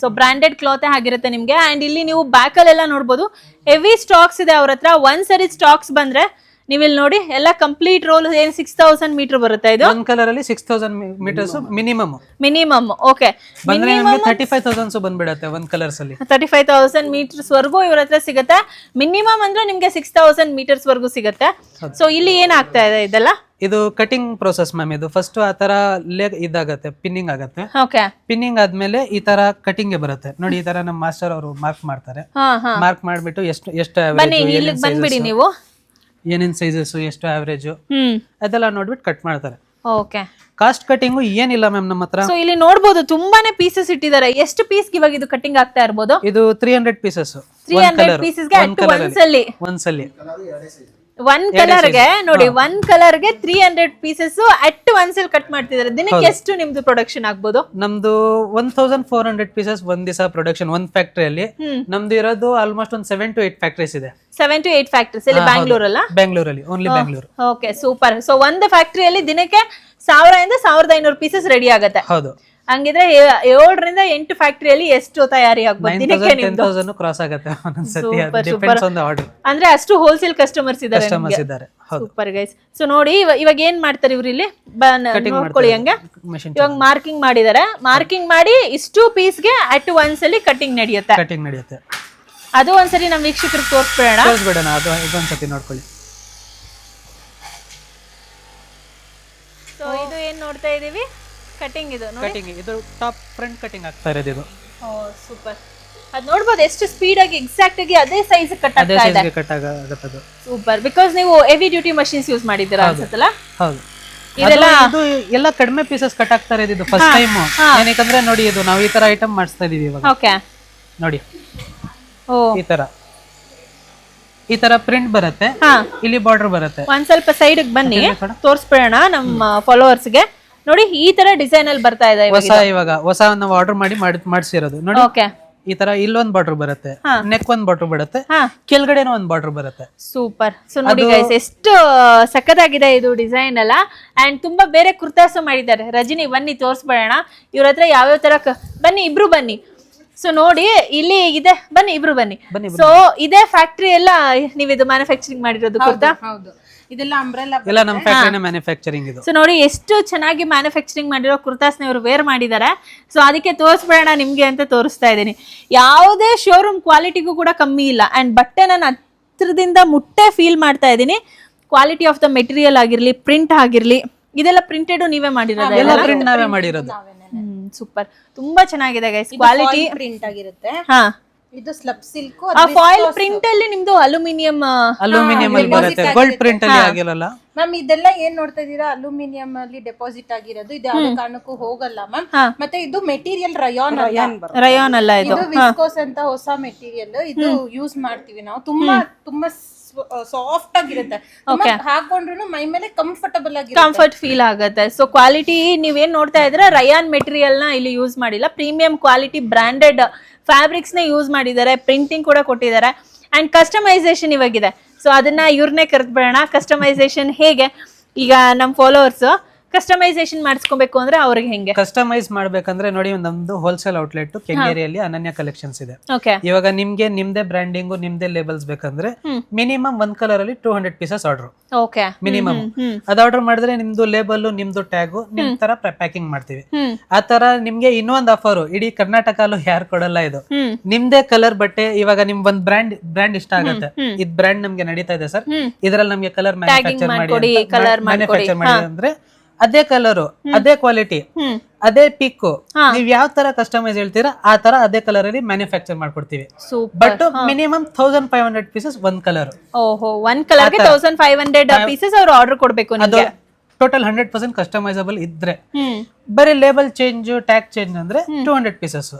ಸೊ ಬ್ರಾಂಡೆಡ್ ಕ್ಲಾತ್ ಆಗಿರುತ್ತೆ ನಿಮ್ಗೆ. ಅಂಡ್ ಇಲ್ಲಿ ನೀವು ಬ್ಯಾಕ್ ಅಲ್ಲೆಲ್ಲ ನೋಡ್ಬೋದು, ಹೆವಿ ಸ್ಟಾಕ್ಸ್ ಇದೆ ಅವ್ರ ಹತ್ರ. ಒಂದ್ಸರಿ ಸ್ಟಾಕ್ಸ್ ಬಂದ್ರೆ ನೀವು ಇಲ್ಲಿ ನೋಡಿ, ಎಲ್ಲ ಕಂಪ್ಲೀಟ್ ರೋಲ್ 6000 ಮೀಟರ್ ಬರುತ್ತೆ. ಇದು ಒಂದ್ ಕಲರ್ ಅಲ್ಲಿ 6000 ಮೀಟರ್ಸ್ ಮಿನಿಮಮ್. ಓಕೆ, ಬಂದ್ರೆ ನಮಗೆ 35000 ಬಂದ್ಬಿಡುತ್ತೆ ಒಂದ್ ಕಲರ್ಸ್ ಅಲ್ಲಿ. 35000 ಮೀಟರ್ಸ್ ವರ್ಗೂ ಇವ್ರ ಹತ್ರ ಸಿಗುತ್ತೆ. ಮಿನಿಮಮ್ ಅಂದ್ರೆ ನಿಮ್ಗೆ 6000 ಮೀಟರ್ಸ್ ವರ್ಗೂ ಸಿಗುತ್ತೆ. ಸೊ ಇಲ್ಲಿ ಏನಾಗ್ತಾ ಇದೆ ಇದೆಲ್ಲ? ಇದು ಕಟಿಂಗ್ ಪ್ರೋಸೆಸ್ ಮ್ಯಾಮ್. ಇದು ಫಸ್ಟ್ ಆ ತರ ಇದಾಗತ್ತೆ, ಪಿನ್ನಿಂಗ್ ಆಗತ್ತೆ. ಓಕೆ, ಪಿನ್ನಿಂಗ್ ಆದ್ಮೇಲೆ ಈ ತರ ಕಟಿಂಗ್ ಬರುತ್ತೆ ನೋಡಿ. ಈ ತರ ನಮ್ಮ ಮಾಸ್ಟರ್ ಅವರು ಮಾರ್ಕ್ ಮಾಡ್ತಾರೆ. ಮಾರ್ಕ್ ಮಾಡ್ಬಿಟ್ಟು ಎಷ್ಟು ಬಂದ್ಬಿಡಿ ನೀವು, ಏನೇನ್ ಸೈಜಸ್, ಎಷ್ಟು ಆವರೇಜ್ ಅದೆಲ್ಲ ನೋಡ್ಬಿಟ್ಟು ಕಟ್ ಮಾಡ್ತಾರೆ. ಓಕೆ, ಕಾಸ್ಟ್ ಕಟಿಂಗ್ ಏನಿಲ್ಲ ಮ್ಯಾಮ್ ನಮ್ಮ ಹತ್ರ. ಸೊ ಇಲ್ಲಿ ನೋಡಬಹುದು ತುಂಬಾನೇ ಪೀಸಸ್ ಇಟ್ಟಿದ್ದಾರೆ. ಎಷ್ಟು ಪೀಸ್ ಇವಾಗ ಇದು ಕಟಿಂಗ್ ಆಗ್ತಾ ಇರಬಹುದು? ಇದು 300 ಪೀಸಸ್. 300 ಪೀಸಸ್ಗೆ ಒಂದ್ಸಲಿ ಒನ್ ಕಲರ್ಗೆ ನೋಡಿ, ಒನ್ ಕಲರ್ಗೆ 300 ಪೀಸಸ್ ಅಟ್ ಒನ್ಸಲ್ಲಿ ಕಟ್ ಮಾಡ್ತಿದ್ದಾರೆ. ದಿನಕ್ಕೆ ಎಷ್ಟು ನಿಮ್ದು ಪ್ರೊಡಕ್ಷನ್ ಆಗ್ಬೋದು? ನಮ್ದು 1400 ಪೀಸಸ್ ಒಂದ್ ದಿವಸ ಪ್ರೊಡಕ್ಷನ್ ಒಂದ್ ಫ್ಯಾಕ್ಟರಿಯಲ್ಲಿ. ನಮ್ದು ಇರೋದು ಆಲ್ಮೋಸ್ಟ್ ಒಂದು 7 to 8 ಫ್ಯಾಕ್ಟರೀಸ್ ಇದೆ. 7 to 8 ಫ್ಯಾಕ್ಟರೀಸ್ ಇಲ್ಲಿ ಬ್ಯಾಂಗ್ಳೂರಲ್ಲಿ, only Bangalore. Okay, super. So ಒಂದು ಫ್ಯಾಕ್ಟರಿಯಲ್ಲಿ ದಿನಕ್ಕೆ 1000 ಇಂದ 1500 ಪೀಸಸ್ ರೆಡಿ ಆಗುತ್ತೆ. ಹೌದು. ಹಂಗಿದ್ರೆ 7 ರಿಂದ 8 ಫ್ಯಾಕ್ಟರಿಯಲ್ಲಿ ಎಷ್ಟು ತಯಾರಿ ಆಗ್ಬೋದು ದಿನಕ್ಕೆ? 10,000 ಕ್ರಾಸ್ ಆಗುತ್ತೆ ಒಂದೊಂದ್ಸತಿ, ಡಿಪೆಂಡ್ಸ್ ಆನ್ ದ ಆರ್ಡರ್. ಅಂದ್ರೆ ಅಷ್ಟು ಹೋಲ್ಸೇಲ್ ಕಸ್ಟಮರ್ಸ್ ಇದ್ದಾರೆ. Super guys. ಸೊ ನೋಡಿ, ಇವಾಗ ಏನ್ ಮಾಡ್ತಾರೆ ಇವ್ರು ಇಲ್ಲಿ ನೋಡ್ಕೊಳ್ಳಿ. ಹಂಗೆ ಇವಾಗ ಮಾರ್ಕಿಂಗ್ ಮಾಡಿದಾರೆ. ಮಾರ್ಕಿಂಗ್ ಮಾಡಿ ಇಷ್ಟು ಪೀಸ್ಗೆ ಅಟ್ ಒನ್ಸಲ್ಲಿ ಕಟಿಂಗ್ ನಡೆಯುತ್ತೆ. ಅದು ಒಂದ್ಸರಿ ನಮ್ ವೀಕ್ಷಕರಿಗೆ ತೋರಿಸ್ಬಿಡೋಣ. ಅದು ಇದೊಂದ್ಸತಿ ನೋಡ್ಕೊಳ್ಳಿ. ಸೊ ಇದು ಏನ್ ನೋಡ್ತಾ ಇದೀವಿ, ಕಟಿಂಗ್. ಇದು ಟಾಪ್ ಫ್ರಂಟ್ ಕಟಿಂಗ್ ಆಗ್ತಾ ಇರೋದು ಇದು. ಸೂಪರ್. ಅದ್ ನೋಡ್ಬೋದು ಎಷ್ಟು ಸ್ಪೀಡ್ ಆಗಿ ಎಕ್ಸಾಕ್ಟ್ ಆಗಿ ಅದೇ ಸೈಜ್ ಕಟ್ ಆಗ್ತಾ ಇದೆ. ಸೂಪರ್. ಬಿಕಾಸ್ ನೀವು ಹೆವಿ ಡ್ಯೂಟಿ ಮಷೀನ್ಸ್ ಯೂಸ್ ಮಾಡಿದ್ದೀರಾ ಅನ್ಸುತ್ತಲ್ಲ? ಹೌದು. ಇದೆಲ್ಲ ಎಲ್ಲ ಕಡಿಮೆ ಪೀಸಸ್ ಕಟ್ ಆಗ್ತಾ ಇರೋದು ಇದು ಫಸ್ಟ್ ಟೈಮ್. ಏನಕ್ಕೆ ನೋಡಿ, ಇದು ನಾವು ಈ ತರ ಐಟಮ್ ಮಾಡಿಸ್ತಾ ಇದೀವಿ ಇವಾಗ. ಓಕೆ, ನೋಡಿ ಈ ತರ ಪ್ರಿಂಟ್ ಬರುತ್ತೆ, ಇಲ್ಲಿ ಬಾರ್ಡರ್ ಬರುತ್ತೆ. ಒಂದ್ ಸ್ವಲ್ಪ ಸೈಡ್ ಬನ್ನಿ, ತೋರಿಸ್ಬಿಡೋಣ ನಮ್ಮ ಫಾಲೋವರ್ಸ್ ಗೆ. ನೋಡಿ, ಈ ತರ ಡಿಸೈನ್ ಅಲ್ಲಿ ಬರ್ತಾ ಇದೆ ಹೊಸ ನಾವು ಆರ್ಡರ್ ಮಾಡಿಸಿರೋದು ನೋಡಿ. ಓಕೆ, ಈ ತರ ಇಲ್ಲೊಂದ್ ಬಾರ್ಡರ್ ಬರುತ್ತೆ, ನೆಕ್ ಒಂದ್ ಬಾರ್ಡರ್ ಬರುತ್ತೆ, ಕೆಳಗಡೆನೂ ಒಂದ್ ಬಾರ್ಡರ್ ಬರುತ್ತೆ. ಸೂಪರ್. ಸೊ ನೋಡಿ ಗೈಸ್, ಎಷ್ಟು ಸಖತ್ತಾಗಿದೆ ಇದು ಡಿಸೈನ್ ಎಲ್ಲ. ಅಂಡ್ ತುಂಬಾ ಬೇರೆ ಕುರ್ತಾಸು ಮಾಡಿದ್ದಾರೆ. ರಜನಿ ಬನ್ನಿ ತೋರಿಸ್ಬಿಡೋಣ ಇವ್ರ ಹತ್ರ ಯಾವ್ಯಾವ ತರ. ಬನ್ನಿ, ಇಬ್ರು ಬನ್ನಿ. ಸೊ ನೋಡಿ, ಇಲ್ಲಿ ಇದೆ, ಬನ್ನಿ ಇಬ್ರು ಬನ್ನಿ. ಸೊ ಇದೇ ಫ್ಯಾಕ್ಟ್ರಿ ಎಲ್ಲ ನೀವು ಇದು ಮ್ಯಾನುಫ್ಯಾಕ್ಚರಿಂಗ್ ಮಾಡಿರೋದು ಕುರ್ತಾ? ಹೌದು, ಇದೆಲ್ಲ ಅಂಬ್ರೆಲಾ ಎಲ್ಲ ನಮ್ಮ ಫ್ಯಾಕ್ಟರಿನೇ ಮ್ಯಾನುಫ್ಯಾಕ್ಚರಿಂಗ್ ಇದು. ಸೊ ನೋಡಿ, ಎಷ್ಟು ಚೆನ್ನಾಗಿ ಮ್ಯಾನುಫ್ಯಾಕ್ಚರಿಂಗ್ ಮಾಡಿರೋ ಕುರ್ತಾಸ್ನ ಇವರು ವೇರ್ ಮಾಡಿದ್ದಾರೆ. ಸೊ ಅದಕ್ಕೆ ತೋರಿಸ್ಬೇಡ ನಿಮ್ಗೆ ಅಂತ ತೋರಿಸ್ತಾ ಇದ್ದೀನಿ. ಯಾವುದೇ ಶೋರೂಮ್ ಕ್ವಾಲಿಟಿಗೂ ಕೂಡ ಕಮ್ಮಿ ಇಲ್ಲ. ಅಂಡ್ ಬಟ್ಟೆ ನಾನು ಹತ್ರದಿಂದ ಮುಟ್ಟೆ ಫೀಲ್ ಮಾಡ್ತಾ ಇದ್ದೀನಿ. ಕ್ವಾಲಿಟಿ ಆಫ್ ದ ಮೆಟೀರಿಯಲ್ ಆಗಿರ್ಲಿ, ಪ್ರಿಂಟ್ ಆಗಿರ್ಲಿ, ಇದೆಲ್ಲ ಪ್ರಿಂಟೆಡ್ ನೀವೇ ಮಾಡಿರೋದು? ಎಲ್ಲ ಪ್ರಿಂಟ್ ನಾವೇ ಮಾಡಿರೋದು. ಸೂಪರ್, ತುಂಬಾ ಚೆನ್ನಾಗಿದೆ ಗೈಸ್. ಕ್ವಾಲಿಟಿ ಪ್ರಿಂಟ್ ಆಗಿರುತ್ತೆ. ಇದು ಸ್ಲಬ್ ಸಿಲ್ಕ್. ಆ ಫಾಯಿಲ್ ಪ್ರಿಂಟ್ ಅಲ್ಲಿ ನಿಮ್ದು ಅಲ್ಯೂಮಿನಿಯಂ ಅಲ್ಲಿ ಬರುತ್ತೆ, ಗೋಲ್ಡ್ ಪ್ರಿಂಟ್ ಅಲ್ಲಿ ಆಗಿರಲ್ಲ ಮ್ಯಾಮ್. ಇದೆಲ್ಲ ಏನ್ ನೋಡ್ತಾ ಇದೀರಾ, ಅಲ್ಯೂಮಿನಿಯಂ ಅಲ್ಲಿ ಡೆಪಾಸಿಟ್ ಆಗಿರೋದು. ಇದು ಯಾವುದೇ ಕಾರಣಕ್ಕೂ ಹೋಗಲ್ಲ ಮ್ಯಾಮ್. ಮತ್ತೆ ಇದು ಮೆಟೀರಿಯಲ್ ರಯಾನ್ ಅಲ್ಲ, ಇದು ವಿಸ್ಕೋಸ್ ಅಂತ ಹೊಸ ಮೆಟೀರಿಯಲ್. ಇದು ಯೂಸ್ ಮಾಡ್ತೀವಿ ನಾವು. ತುಂಬಾ ಸಾಫ್ಟ್ ಆಗಿರುತ್ತೆ, ಹಾಕೊಂಡ್ರು ಮೈ ಮೇಲೆ ಕಂಫರ್ಟ್ ಫೀಲ್ ಆಗುತ್ತೆ. ಸೊ ಕ್ವಾಲಿಟಿ ನೀವೇನ್ ನೋಡ್ತಾ ಇದ್ರೆ ರಯಾನ್ ಮೆಟೀರಿಯಲ್ ನ ಇಲ್ಲಿ ಯೂಸ್ ಮಾಡಿಲ್ಲ. ಪ್ರೀಮಿಯಂ ಕ್ವಾಲಿಟಿ ಬ್ರಾಂಡೆಡ್ ಫ್ಯಾಬ್ರಿಕ್ಸ್ ನ ಯೂಸ್ ಮಾಡಿದ್ದಾರೆ. ಪ್ರಿಂಟಿಂಗ್ ಕೂಡ ಕೊಟ್ಟಿದ್ದಾರೆ. And customisation ಇವಾಗಿದೆ. ಸೊ ಅದನ್ನ ಇವ್ರನ್ನೇ ಕರೆದ್ಬಿಡೋಣ. ಕಸ್ಟಮೈಸೇಷನ್ ಹೇಗೆ? ಈಗ ನಮ್ ಫಾಲೋವರ್ಸ್ ಕಸ್ಟಮೈಸೇಷನ್ ಮಾಡಿಸ್ಕೊಬೇಕು ಅಂದ್ರೆ ಅವ್ರಿಗೆ ಹೆಂಗೆ? ಕಸ್ಟಮೈಸ್ ಮಾಡ್ಬೇಕಂದ್ರೆ ನೋಡಿ, ನಮ್ದು ಹೋಲ್ಸೇಲ್ ಔಟ್ಲೆಟ್ ಕೆಂಗೇರಿಯಲ್ಲಿ ಅನನ್ಯ ಕಲೆಕ್ಷನ್ಸ್ ಇದೆ. ಓಕೆ ಇವಾಗ ನಿಮ್ಗೆ ನಿಮ್ದೇ ಬ್ರ್ಯಾಂಡಿಂಗ್ ನಿಮ್ದೇ ಲೇಬಲ್ಸ್ ಬೇಕಂದ್ರೆ ಮಿನಿಮಮ್ ಒಂದ್ ಕಲರ್ ಅಲ್ಲಿ 200 ಪೀಸಸ್ ಆರ್ಡರ್ ಓಕೆ ಮಿನಿಮಮ್. ಅದ್ ಆರ್ಡರ್ ಮಾಡಿದ್ರೆ ನಿಮ್ದು ಲೇಬಲ್ ನಿಮ್ದು ಟ್ಯಾಗ್ ನಿಮ್ ತರ ಪ್ಯಾಕಿಂಗ್ ಮಾಡ್ತೀವಿ. ಆ ತರ ನಿಮ್ಗೆ ಇನ್ನೊಂದ್ ಆಫರ್ ಇಡೀ ಕರ್ನಾಟಕ ಅಲ್ಲೂ ಯಾರು ಕೊಡಲ್ಲ ಇದು. ನಿಮ್ದೇ ಕಲರ್ ಬಟ್ಟೆ, ಇವಾಗ ನಿಮ್ ಒಂದ್ ಬ್ರ್ಯಾಂಡ್ ಇಷ್ಟ ಆಗುತ್ತೆ, ಇದ್ ಬ್ರ್ಯಾಂಡ್ ನಮ್ಗೆ ನಡೀತಾ ಇದೆ ಸರ್, ಇದ್ರಲ್ಲಿ ನಮ್ಗೆ ಕಲರ್ ಮ್ಯಾನುಫ್ಯಾಕ್ಚರ್ ಮಾಡಿ ಅಂದ್ರೆ ಅದೇ ಕಲರು, ಅದೇ ಕ್ವಾಲಿಟಿ, ಅದೇ ಪಿಕ್, ನೀವ್ ಯಾವ ತರ ಕಸ್ಟಮೈಸ್ ಹೇಳ್ತೀರಾ ಆ ತರ ಅದೇ ಕಲರ್ ಅಲ್ಲಿ ಮ್ಯಾನುಫ್ಯಾಕ್ಚರ್ ಮಾಡ್ಕೊಡ್ತೀವಿ. ಬಟ್ ಮಿನಿಮಮ್ 1500 ಪೀಸಸ್ ಒಂದ್ ಕಲರ್. ಓಹೋ, ಒಂದ್ ಕಲರ್ಗೆ 1500 ಪೀಸಸ್ ಅವ್ರು ಆರ್ಡರ್ ಕೊಡ್ಬೇಕು ನಿಮ್ಗೆ. ಟೋಟಲ್ 100% ಕಸ್ಟಮೈಸಬಲ್ ಇದ್ರೆ, ಬರೀ ಲೇಬಲ್ ಚೇಂಜ್ ಟ್ಯಾಗ್ ಚೇಂಜ್ ಅಂದ್ರೆ 200 ಪೀಸಸ್.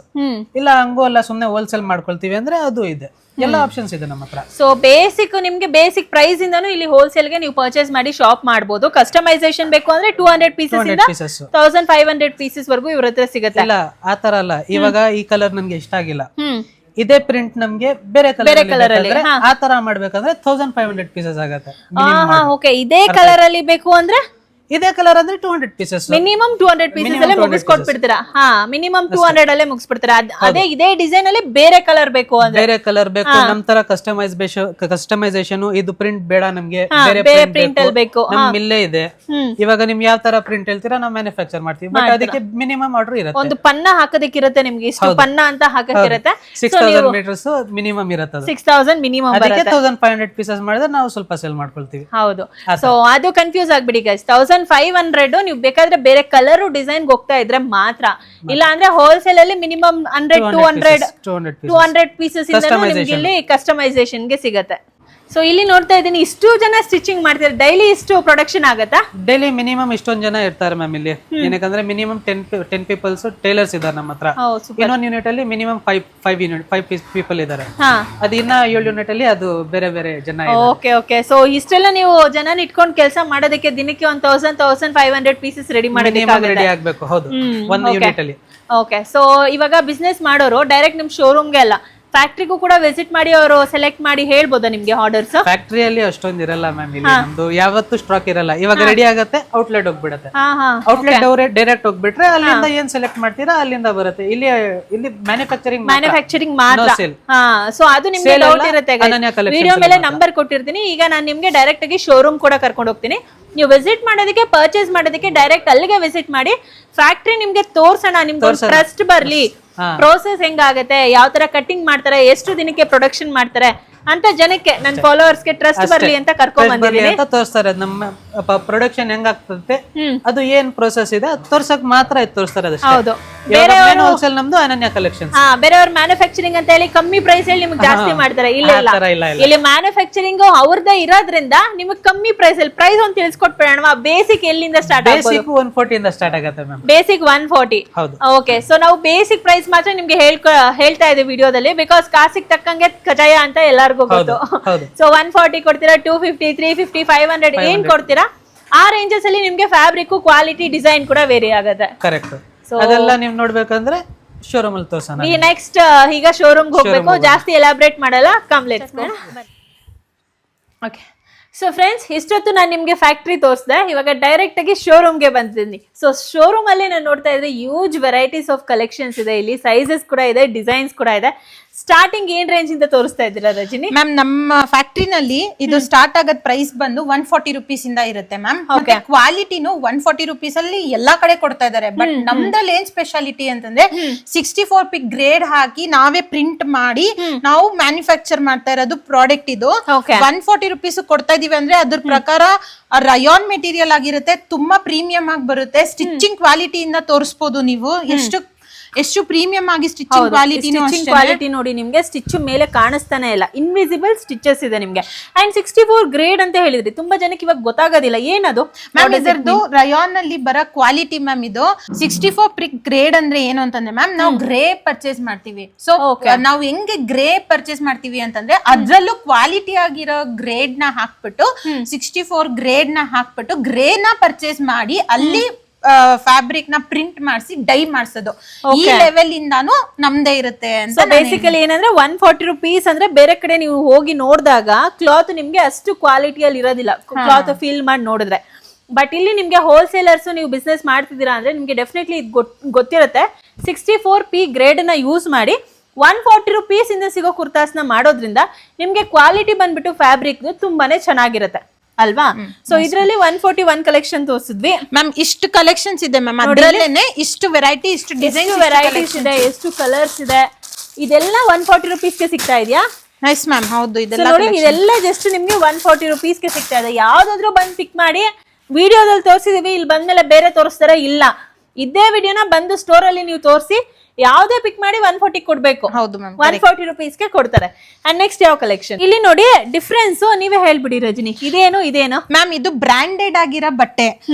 ಇಲ್ಲ ಹಂಗೂ ಅಲ್ಲ ಸುಮ್ನೆ ಹೋಲ್ಸೇಲ್ ಮಾಡ್ಕೊಳ್ತೀವಿ ಅಂದ್ರೆ ಅದು ಇದೆ. ಎಲ್ಲ ಆಪ್ಷನ್ಸ್ ಇದೆ ನಮ್ಮ ಹತ್ರ. ಸೊ ಬೇಸಿಕ್ ನಿಮ್ಗೆ ಬೇಸಿಕ್ ಪ್ರೈಸ್ ಇಂದಾನು ಇಲ್ಲಿ ಹೋಲ್ಸೇಲ್ ಗೆ ನೀವು ಪರ್ಚೇಸ್ ಮಾಡಿ ಶಾಪ್ ಮಾಡಬಹುದು. ಕಸ್ಟಮೈಸೇಷನ್ ಬೇಕು ಅಂದ್ರೆ 200 ಪೀಸಸ್ ಇಂದ 1500 ಪೀಸಸ್ ವರೆಗೂ ಇವ್ರ ಹತ್ರ ಸಿಗುತ್ತೆ. ಇಲ್ಲ ಆ ತರ ಅಲ್ಲ, ಇವಾಗ ಈ ಕಲರ್ ನನ್ಗೆ ಇಷ್ಟ ಆಗಿಲ್ಲ, ಇದೇ ಪ್ರಿಂಟ್ ನಮ್ಗೆ ಬೇರೆ ಕಲರ್ ಅಲ್ಲಿ ಆ ತರ ಮಾಡ್ಬೇಕಂದ್ರೆ 1500 ಪೀಸಸ್ ಆಗತ್ತೆ. ಓಕೆ, ಇದೇ ಕಲರ್ ಅಲ್ಲಿ ಬೇಕು ಅಂದ್ರೆ ಇದೇ ಕಲರ್ ಅಂದ್ರೆ 200 ಪೀಸಸ್, ಮಿನಿಮಮ್ 200 ಪೀಸಸ್ ಅಲ್ಲೇ ಮುಗಿಸ್ಕೊಟ್ಬಿಡ್ತೀರಾ. ಮಿನಿಮಮ್ 200 ಅಲ್ಲೇ ಮುಗಿಸ್ಬಿಡ್ತೀರಾ. ಅದೇ ಇದೇ ಡಿಸೈನ್ ಅಲ್ಲಿ ಬೇರೆ ಕಲರ್ ಬೇಕು ಅಂದ್ರೆ ಬೇರೆ ಕಲರ್ ಬೇಕು. ನಮ್ ತರ ಕಸ್ಟಮೈಸೇಷನ್ ಇದು ಪ್ರಿಂಟ್ ಬೇಡ ನಮ್ಗೆ, ಬೇರೆ ಪ್ರಿಂಟ್ ಅಲ್ಲಿ ಬೇಕು. ನಮ್ ಇಲ್ಲೇ ಇದೆ. ಇವಾಗ ನಿಮ್ ಯಾವ ತರ ಪ್ರಿಂಟ್ ಹೇಳ್ತೀರಾ ನಾವು ಮ್ಯಾನುಫ್ಯಾಕ್ಚರ್ ಮಾಡ್ತೀವಿ. ಬಟ್ ಅದಕ್ಕೆ ಮಿನಿಮಮ್ ಆರ್ಡರ್ ಇರುತ್ತೆ. ಒಂದು ಪನ್ನ ಹಾಕೋದಕ್ಕಿರುತ್ತೆ ನಿಮ್ಗೆ, ಇಷ್ಟು ಪನ್ನ ಅಂತ ಹಾಕಕ್ಕಿರುತ್ತೆ. 6000 ಮೀಟರ್ಸ್ ಮಿನಿಮಮ್ ಇರುತ್ತೆ. 6000 ಮಿನಿಮಮ್ ಅದಕ್ಕೆ 1500 ಪೀಸಸ್ ಮಾಡಿದ್ರೆ ನಾವು ಸ್ವಲ್ಪ ಸೇಲ್ ಮಾಡ್ಕೊಳ್ತೀವಿ. ಹೌದು. ಸೊ ಅದು ಕನ್ಫ್ಯೂಸ್ ಆಗ್ಬಿಡಿ ಗೈಸ್. 1500 ನೀವು ಬೇಕಾದ್ರೆ ಬೇರೆ ಕಲರ್ ಡಿಸೈನ್ ಹೋಗ್ತಾ ಇದ್ರೆ ಮಾತ್ರ, ಇಲ್ಲ ಅಂದ್ರೆ ಹೋಲ್ಸೇಲ್ ಅಲ್ಲಿ ಮಿನಿಮಮ್ 200 ಪೀಸಸ್ ಇಂದ ನಿಮ್ಗೆ ಇಲ್ಲಿ ಕಸ್ಟಮೈಸೇಷನ್ ಗೆ ಸಿಗತ್ತೆ. ಸೊ ಇಲ್ಲಿ ನೋಡ್ತಾ ಇದ್ದೀನಿ ಇಷ್ಟು ಜನ ಸ್ಟಿಚಿಂಗ್ ಮಾಡ್ತಾರೆ. ಡೈಲಿ ಇಷ್ಟು ಪ್ರೊಡಕ್ಷನ್ ಆಗತ್ತಾ? ಡೈಲಿ ಮಿನಿಮಮ್ ಇಷ್ಟೊಂದು ಜನ ಇರ್ತಾರೆ ಮ್ಯಾಮ್ ಇಲ್ಲಿ. ಏನಕ್ಕಂದ್ರೆ ಮಿನಿಮಮ್ 10 ಪೀಪಲ್ಸ್ ಟೈಲರ್ಸ್ ಇದಾರೆ ನಮ್ಮ ಹತ್ರ. ಇನ್ನೊಂದು ಯೂನಿಟ್ ಅಲ್ಲಿ ಮಿನಿಮಮ್ 5 ಪೀಪಲ್ ಇದಾರೆ. ಅದು ಇನ್ನ 7 ಯೂನಿಟ್ ಅಲ್ಲಿ ಅದು ಬೇರೆ ಬೇರೆ ಜನ. ಓಕೆ. ಸೊ ಇಷ್ಟೆಲ್ಲ ನೀವು ಜನ ಇಟ್ಕೊಂಡು ಕೆಲಸ ಮಾಡೋದಕ್ಕೆ ದಿನಕ್ಕೆ 1500 ಪೀಸಸ್ ರೆಡಿ ರೆಡಿ ಆಗ್ಬೇಕು. ಹೌದು, ಒಂದು ಯೂನಿಟ್ ಅಲ್ಲಿ. ಓಕೆ. ಸೊ ಇವಾಗ ಬಿಸ್ನೆಸ್ ಮಾಡೋರು ಡೈರೆಕ್ಟ್ ನಿಮ್ ಶೋರೂಮ್ಗೆ ಅಲ್ಲ, ಫ್ಯಾಕ್ಟ್ರಿಗೂ ಕೂಡ ವಿಸಿಟ್ ಮಾಡಿ ಅವರು ಸೆಲೆಕ್ಟ್ ಮಾಡಿ ಹೇಳ್ಬೋದಾ ನಿಮ್ಗೆ ಆರ್ಡರ್ಸ್? ಫ್ಯಾಕ್ಟ್ರಿಯಲ್ಲಿ ಅಷ್ಟೊಂದು ಇರಲ್ಲ ಮ್ಯಾಮ್, ಇಲ್ಲಿ ನಮ್ದು ಯಾವತ್ತೂ ಸ್ಟಾಕ್ ಇರಲ್ಲ. ಇವಾಗ ರೆಡಿ ಆಗತ್ತೆ, ಔಟ್ಲೆಟ್ ಹೋಗ್ಬಿಡತ್ತೆ. ಔಟ್ಲೆಟ್ ಅವರೇ ಡೈರೆಕ್ಟ್ ಹೋಗ್ಬಿಟ್ರೆ ಅಲ್ಲಿಂದ ಏನ್ ಸೆಲೆಕ್ಟ್ ಮಾಡ್ತೀರಾ ಅಲ್ಲಿಂದ ಬರುತ್ತೆ. ಇಲ್ಲಿ ಮ್ಯಾನುಫ್ಯಾಕ್ಚರಿಂಗ್ ಮಾತ್ರ. ಸೊ ಅದು ನಿಮ್ಗೆ ಡೌಟ್ ಇರುತ್ತೆ. ವಿಡಿಯೋ ಮೇಲೆ ನಂಬರ್ ಕೊಟ್ಟಿರ್ತೀನಿ. ಈಗ ನಾನು ನಿಮ್ಗೆ ಡೈರೆಕ್ಟ್ ಆಗಿ ಶೋರೂಮ್ ಕೂಡ ಕರ್ಕೊಂಡು ಹೋಗ್ತೀನಿ. ನೀವು ವಿಸಿಟ್ ಮಾಡೋದಕ್ಕೆ, ಪರ್ಚೇಸ್ ಮಾಡೋದಕ್ಕೆ ಡೈರೆಕ್ಟ್ ಅಲ್ಲಿಗೆ ವಿಸಿಟ್ ಮಾಡಿ. ಫ್ಯಾಕ್ಟ್ರಿ ನಿಮ್ಗೆ ತೋರ್ಸೋಣ, ನಿಮ್ಗೆ ಟ್ರಸ್ಟ್ ಬರ್ಲಿ. ಪ್ರೋಸೆಸ್ ಹೆಂಗಾಗತ್ತೆ, ಯಾವ ತರ ಕಟ್ಟಿಂಗ್ ಮಾಡ್ತಾರೆ, ಎಷ್ಟು ದಿನಕ್ಕೆ ಪ್ರೊಡಕ್ಷನ್ ಮಾಡ್ತಾರೆ ಅಂತ ಜನಕ್ಕೆ, ನನ್ನ ಫಾಲೋವರ್ಸ್ ಗೆ ಟ್ರಸ್ಟ್ ಬರ್ಲಿ ಅಂತ ಕರ್ಕೊಂಡ್ ಬಂದಿದ್ದೀನಿ ಅಂತ ತೋರಿಸ್ತಾರೆ. ನಮ್ಮ ಪ್ರೊಡಕ್ಷನ್ ಹೆಂಗಾಗ್ತದೆ, ಅದು ಏನ್ ಪ್ರೋಸೆಸ್ ಇದೆ ಅದು ತೋರ್ಸಕ್ ಮಾತ್ರ ತೋರಿಸ್ತಾರೆ. ಹೌದು. ಹೋಲ್ಸೇಲ್ ನಮ್ದು ಅನನ್ಯ ಕಲೆಕ್ಷನ್ಸ್. ಬೇರೆಯವ್ರ ಮ್ಯಾನುಫ್ಯಾಕ್ಚರಿಂಗ್ ಅಂತ ಹೇಳಿ ಕಮ್ಮಿ ಪ್ರೈಸ್ ಹೇಳಿ ನಿಮ್ಗೆ ಜಾಸ್ತಿ ಮಾಡ್ತಾರೆ. ಇಲ್ಲ, ಇಲ್ಲಿ ಮ್ಯಾನುಫ್ಯಾಕ್ಚರಿಂಗ್ ಅವ್ರದ್ದೇ ಇರೋದ್ರಿಂದ ನಿಮ್ಗೆ ಕಮ್ಮಿ ಪ್ರೈಸ್ ಅಲ್ಲಿ ಪ್ರೈಸ್ ಒಂದು ತಿಳಿಸ್ಕೊಟ್ಬಿಡೋಣ. ಬೇಸಿಕ್ ಎಲ್ಲಿಂದ ಸ್ಟಾರ್ಟ್ ಆಗುತ್ತೆ? ಬೇಸಿಕ್ 140 ಇಂದ ಸ್ಟಾರ್ಟ್ ಆಗುತ್ತೆ ಮ್ಯಾಮ್. ಬೇಸಿಕ್ 140. ಓಕೆ. ಸೊ ನಾವು ಬೇಸಿಕ್ ಪ್ರೈಸ್ ಮಾತ್ರ ನಿಮ್ಗೆ ಹೇಳ್ತಾ ಇದ್ದೀವಿ ವಿಡಿಯೋದಲ್ಲಿ, ಬಿಕಾಸ್ ಕಾಸಿಗೆ ತಕ್ಕಂಗೆ ಕಜಾಯ ಅಂತ ಎಲ್ಲರಿಗೂ ಗೊತ್ತು. ಸೊ 140 ಕೊಡ್ತೀರಾ, 250, 350, 500 ಏನ್ ಕೊಡ್ತೀರಾ ಆ ರೇಂಜಸ್ ಅಲ್ಲಿ ನಿಮ್ಗೆ ಫ್ಯಾಬ್ರಿಕ್ ಕ್ವಾಲಿಟಿ ಡಿಸೈನ್ ಕೂಡ ವೇರಿ ಆಗುತ್ತೆ. ಕರೆಕ್ಟ್. ಅದೆಲ್ಲ ನೀವು ನೋಡ್ಬೇಕಂದ್ರೆ ಶೋರೂಮ್ ಅಲ್ಲಿ ತೋರ್ಸೋಣ. ನೆಕ್ಸ್ಟ್ ಈಗ ಶೋರೂಮ್ ಹೋಗ್ಬೇಕು, ಜಾಸ್ತಿ ಎಲಾಬ್ರೇಟ್ ಮಾಡಲ್ಲ. Come let's go. Okay. So friends, ಇಷ್ಟೊತ್ತು ನಾನು ನಿಮಗೆ ಫ್ಯಾಕ್ಟ್ರಿ ತೋರಿಸಿದೆ. ಇವಾಗ ಡೈರೆಕ್ಟ್ ಆಗಿ ಶೋರೂಮ್ಗೆ ಬಂದಿದ್ದೀನಿ. ಸೊ ಶೋರೂಮ್ ಅಲ್ಲಿ ನಾನು ನೋಡ್ತಾ ಇದ್ರೆ ಯೂಜ್ ವೆರೈಟೀಸ್ ಆಫ್ ಕಲೆಕ್ಷನ್ಸ್ ಇದೆ. ಇಲ್ಲಿ ಸೈಜಸ್ ಕೂಡ ಇದೆ, ಡಿಸೈನ್ಸ್ ಕೂಡ ಇದೆ. ಸ್ಟಾರ್ಟಿಂಗ್ ಏನ್ ರೇಂಜ್ ಇಂದ ತೋರಿಸ್ತಾ ಇದ್ದೀರಾ ರಜನಿ? ಮ್ಯಾಮ್, ನಮ್ಮ ಫ್ಯಾಕ್ಟ್ರಿನಲ್ಲಿ ಇದು ಸ್ಟಾರ್ಟ್ ಆಗದ್ ಪ್ರೈಸ್ ಬಂದು 140 ರುಪೀಸ್ ಇಂದ ಇರುತ್ತೆ ಮ್ಯಾಮ್. ಕ್ವಾಲಿಟಿನು 140 ರುಪೀಸ್ ಅಲ್ಲಿ ಎಲ್ಲಾ ಕಡೆ ಕೊಡ್ತಾ ಇದಾರೆ. ಬಟ್ ನಮ್ದ್ರಲ್ಲಿ ಏನ್ ಸ್ಪೆಷಾಲಿಟಿ ಅಂತಂದ್ರೆ 64 ಪಿಕ್ ಗ್ರೇಡ್ ಹಾಕಿ ನಾವೇ ಪ್ರಿಂಟ್ ಮಾಡಿ ನಾವು ಮ್ಯಾನುಫ್ಯಾಕ್ಚರ್ ಮಾಡ್ತಾ ಇರೋದು ಪ್ರಾಡಕ್ಟ್. ಇದು 140 ರುಪೀಸ್ ಕೊಡ್ತಾ ಇದೀವಿ ಅಂದ್ರೆ ಅದ್ರ ಪ್ರಕಾರ ರಯಾನ್ ಮೆಟೀರಿಯಲ್ ಆಗಿರುತ್ತೆ, ತುಂಬಾ ಪ್ರೀಮಿಯಂ ಆಗಿ ಬರುತ್ತೆ. ಸ್ಟಿಚಿಂಗ್ ಕ್ವಾಲಿಟಿಯಿಂದ ತೋರಿಸಬಹುದು ನೀವು ಎಷ್ಟು ಪ್ರೀಮಿಯಂ ಆಗಿ ಸ್ಟಿಚಿಂಗ್ ಕ್ವಾಲಿಟಿ ನೋಡಿ. ನಿಮ್ಗೆ ಸ್ಟಿಚ್ ಮೇಲೆ ಕಾಣಿಸ್ತಾನೆ ಇಲ್ಲ, ಇನ್ವಿಸಿಬಲ್ ಸ್ಟಿಚಸ್ ಇದೆ ನಿಮ್ಗೆ. ಅಂಡ್ 64 ಗ್ರೇಡ್ ಅಂತ ಹೇಳಿದ್ರಿ, ತುಂಬಾ ಜನಕ್ಕೆ ಇವಾಗ ಗೊತ್ತಾಗೋದಿಲ್ಲ ಏನದು ಮ್ಯಾಮ್. ಇದರದ್ದು ರಯಾನ್ ಅಲ್ಲಿ ಬರೋ ಕ್ವಾಲಿಟಿ ಮ್ಯಾಮ್. ಇದು 64 ಪ್ರಿಕ್ ಗ್ರೇಡ್ ಅಂದ್ರೆ ಏನು ಅಂತಂದ್ರೆ ಮ್ಯಾಮ್, ನಾವು ಗ್ರೇ ಪರ್ಚೇಸ್ ಮಾಡ್ತೀವಿ. ಸೊ ನಾವು ಹೆಂಗೆ ಗ್ರೇ ಪರ್ಚೇಸ್ ಮಾಡ್ತೀವಿ ಅಂತಂದ್ರೆ ಅದ್ರಲ್ಲೂ ಕ್ವಾಲಿಟಿ ಆಗಿರೋ ಗ್ರೇಡ್ ನ ಹಾಕ್ಬಿಟ್ಟು 64 ಗ್ರೇಡ್ ನ ಹಾಕ್ಬಿಟ್ಟು ಗ್ರೇ ನ ಪರ್ಚೇಸ್ ಮಾಡಿ ಅಲ್ಲಿ ಫ್ಯಾಬ್ರಿಕ್ ನ ಪ್ರಿಂಟ್ ಮಾಡಿಸಿ ಡೈ ಮಾಡಿಸೋದು. ಈ ಲೆವೆಲ್ ಇಂದಾನು ನಮ್ದೇ ಇರುತ್ತೆ ಅಂತ. ಬೇಸಿಕಲಿ ಏನಂದ್ರೆ 140 ರುಪೀಸ್ ಅಂದ್ರೆ ಬೇರೆ ಕಡೆ ನೀವು ಹೋಗಿ ನೋಡಿದಾಗ ಕ್ಲಾತ್ ನಿಮ್ಗೆ ಅಷ್ಟು ಕ್ವಾಲಿಟಿಯಲ್ಲಿ ಇರೋದಿಲ್ಲ. ಕ್ಲಾತ್ ಫೀಲ್ ಮಾಡಿ ನೋಡಿದ್ರೆ ಬಟ್ ಇಲ್ಲಿ ನಿಮ್ಗೆ ಹೋಲ್ಸೇಲರ್ಸ್ ನೀವು ಬಿಸ್ನೆಸ್ ಮಾಡ್ತಿದ್ದೀರಾ ಅಂದ್ರೆ ನಿಮ್ಗೆ ಡೆಫಿನೆಟ್ಲಿ ಇದು ಗೊತ್ತಿರುತ್ತೆ 64P ಗ್ರೇಡ್ ನ ಯೂಸ್ ಮಾಡಿ 140 rupees ಇಂದ ಸಿಗೋ ಕುರ್ತಾಸ್ನ ಮಾಡೋದ್ರಿಂದ ನಿಮ್ಗೆ ಕ್ವಾಲಿಟಿ ಬಂದ್ಬಿಟ್ಟು ಫ್ಯಾಬ್ರಿಕ್ ತುಂಬಾನೇ ಚೆನ್ನಾಗಿರುತ್ತೆ ಅಲ್ವಾ. ಸೊ ಇದರಲ್ಲಿ 141 ಕಲೆಕ್ಷನ್ ತೋರಿಸಿದ್ವಿ ಮ್ಯಾಮ್. ಇಷ್ಟು ಕಲೆಕ್ಷನ್ಸ್ ಇದೆ ಮ್ಯಾಮ್, ಅದ್ರಲ್ಲೇನೆ ಇಷ್ಟು ವೆರೈಟಿ, ಇಷ್ಟು ಡಿಸೈನ್ ವೆರೈಟೀಸ್ ಇದೆ, ಎಷ್ಟು ಕಲರ್ಸ್ ಇದೆ. ಇದೆಲ್ಲ 140 rupeesಗೆ ಸಿಗ್ತಾ ಇದೆಯಾ? Nice ma'am. ಹೌದು, ಇದೆಲ್ಲ ನೋಡಿ ಇದೆಲ್ಲ ಜಸ್ಟ್ ನಿಮ್ಗೆ 140 rupeesಗೆ ಸಿಗ್ತಾ ಇದೆ. ಯಾವ್ದಾದ್ರು ಬಂದು ಪಿಕ್ ಮಾಡಿ. ವಿಡಿಯೋದಲ್ಲಿ ತೋರಿಸಿದೀವಿ, ಇಲ್ಲಿ ಬಂದ್ಮೇಲೆ ಬೇರೆ ತೋರಿಸ್ತಾರೆ ಇಲ್ಲ. ಇದೇ ವಿಡಿಯೋನ ಬಂದು ಸ್ಟೋರ್ ಅಲ್ಲಿ ನೀವು ತೋರಿಸಿ ಯಾವ್ದೇ ಪಿಕ್ ಮಾಡಿ 140 ಕೊಡ್ಬೇಕು. ಹೌದು ಮ್ಯಾಮ್, 140 rupeesಗೆ ಕೊಡ್ತಾರೆ. ಅಂಡ್ ನೆಕ್ಸ್ಟ್ ಯಾವ ಕಲೆಕ್ಷನ್ ಇಲ್ಲಿ ನೋಡಿ, ಡಿಫ್ರೆನ್ಸ್ ನೀವೇ ಹೇಳ್ಬಿಡಿ ರಜನಿ. ಇದೇನು ಮ್ಯಾಮ್? ಇದು ಬ್ರಾಂಡೆಡ್ ಆಗಿರೋ ಬಟ್ಟೆ,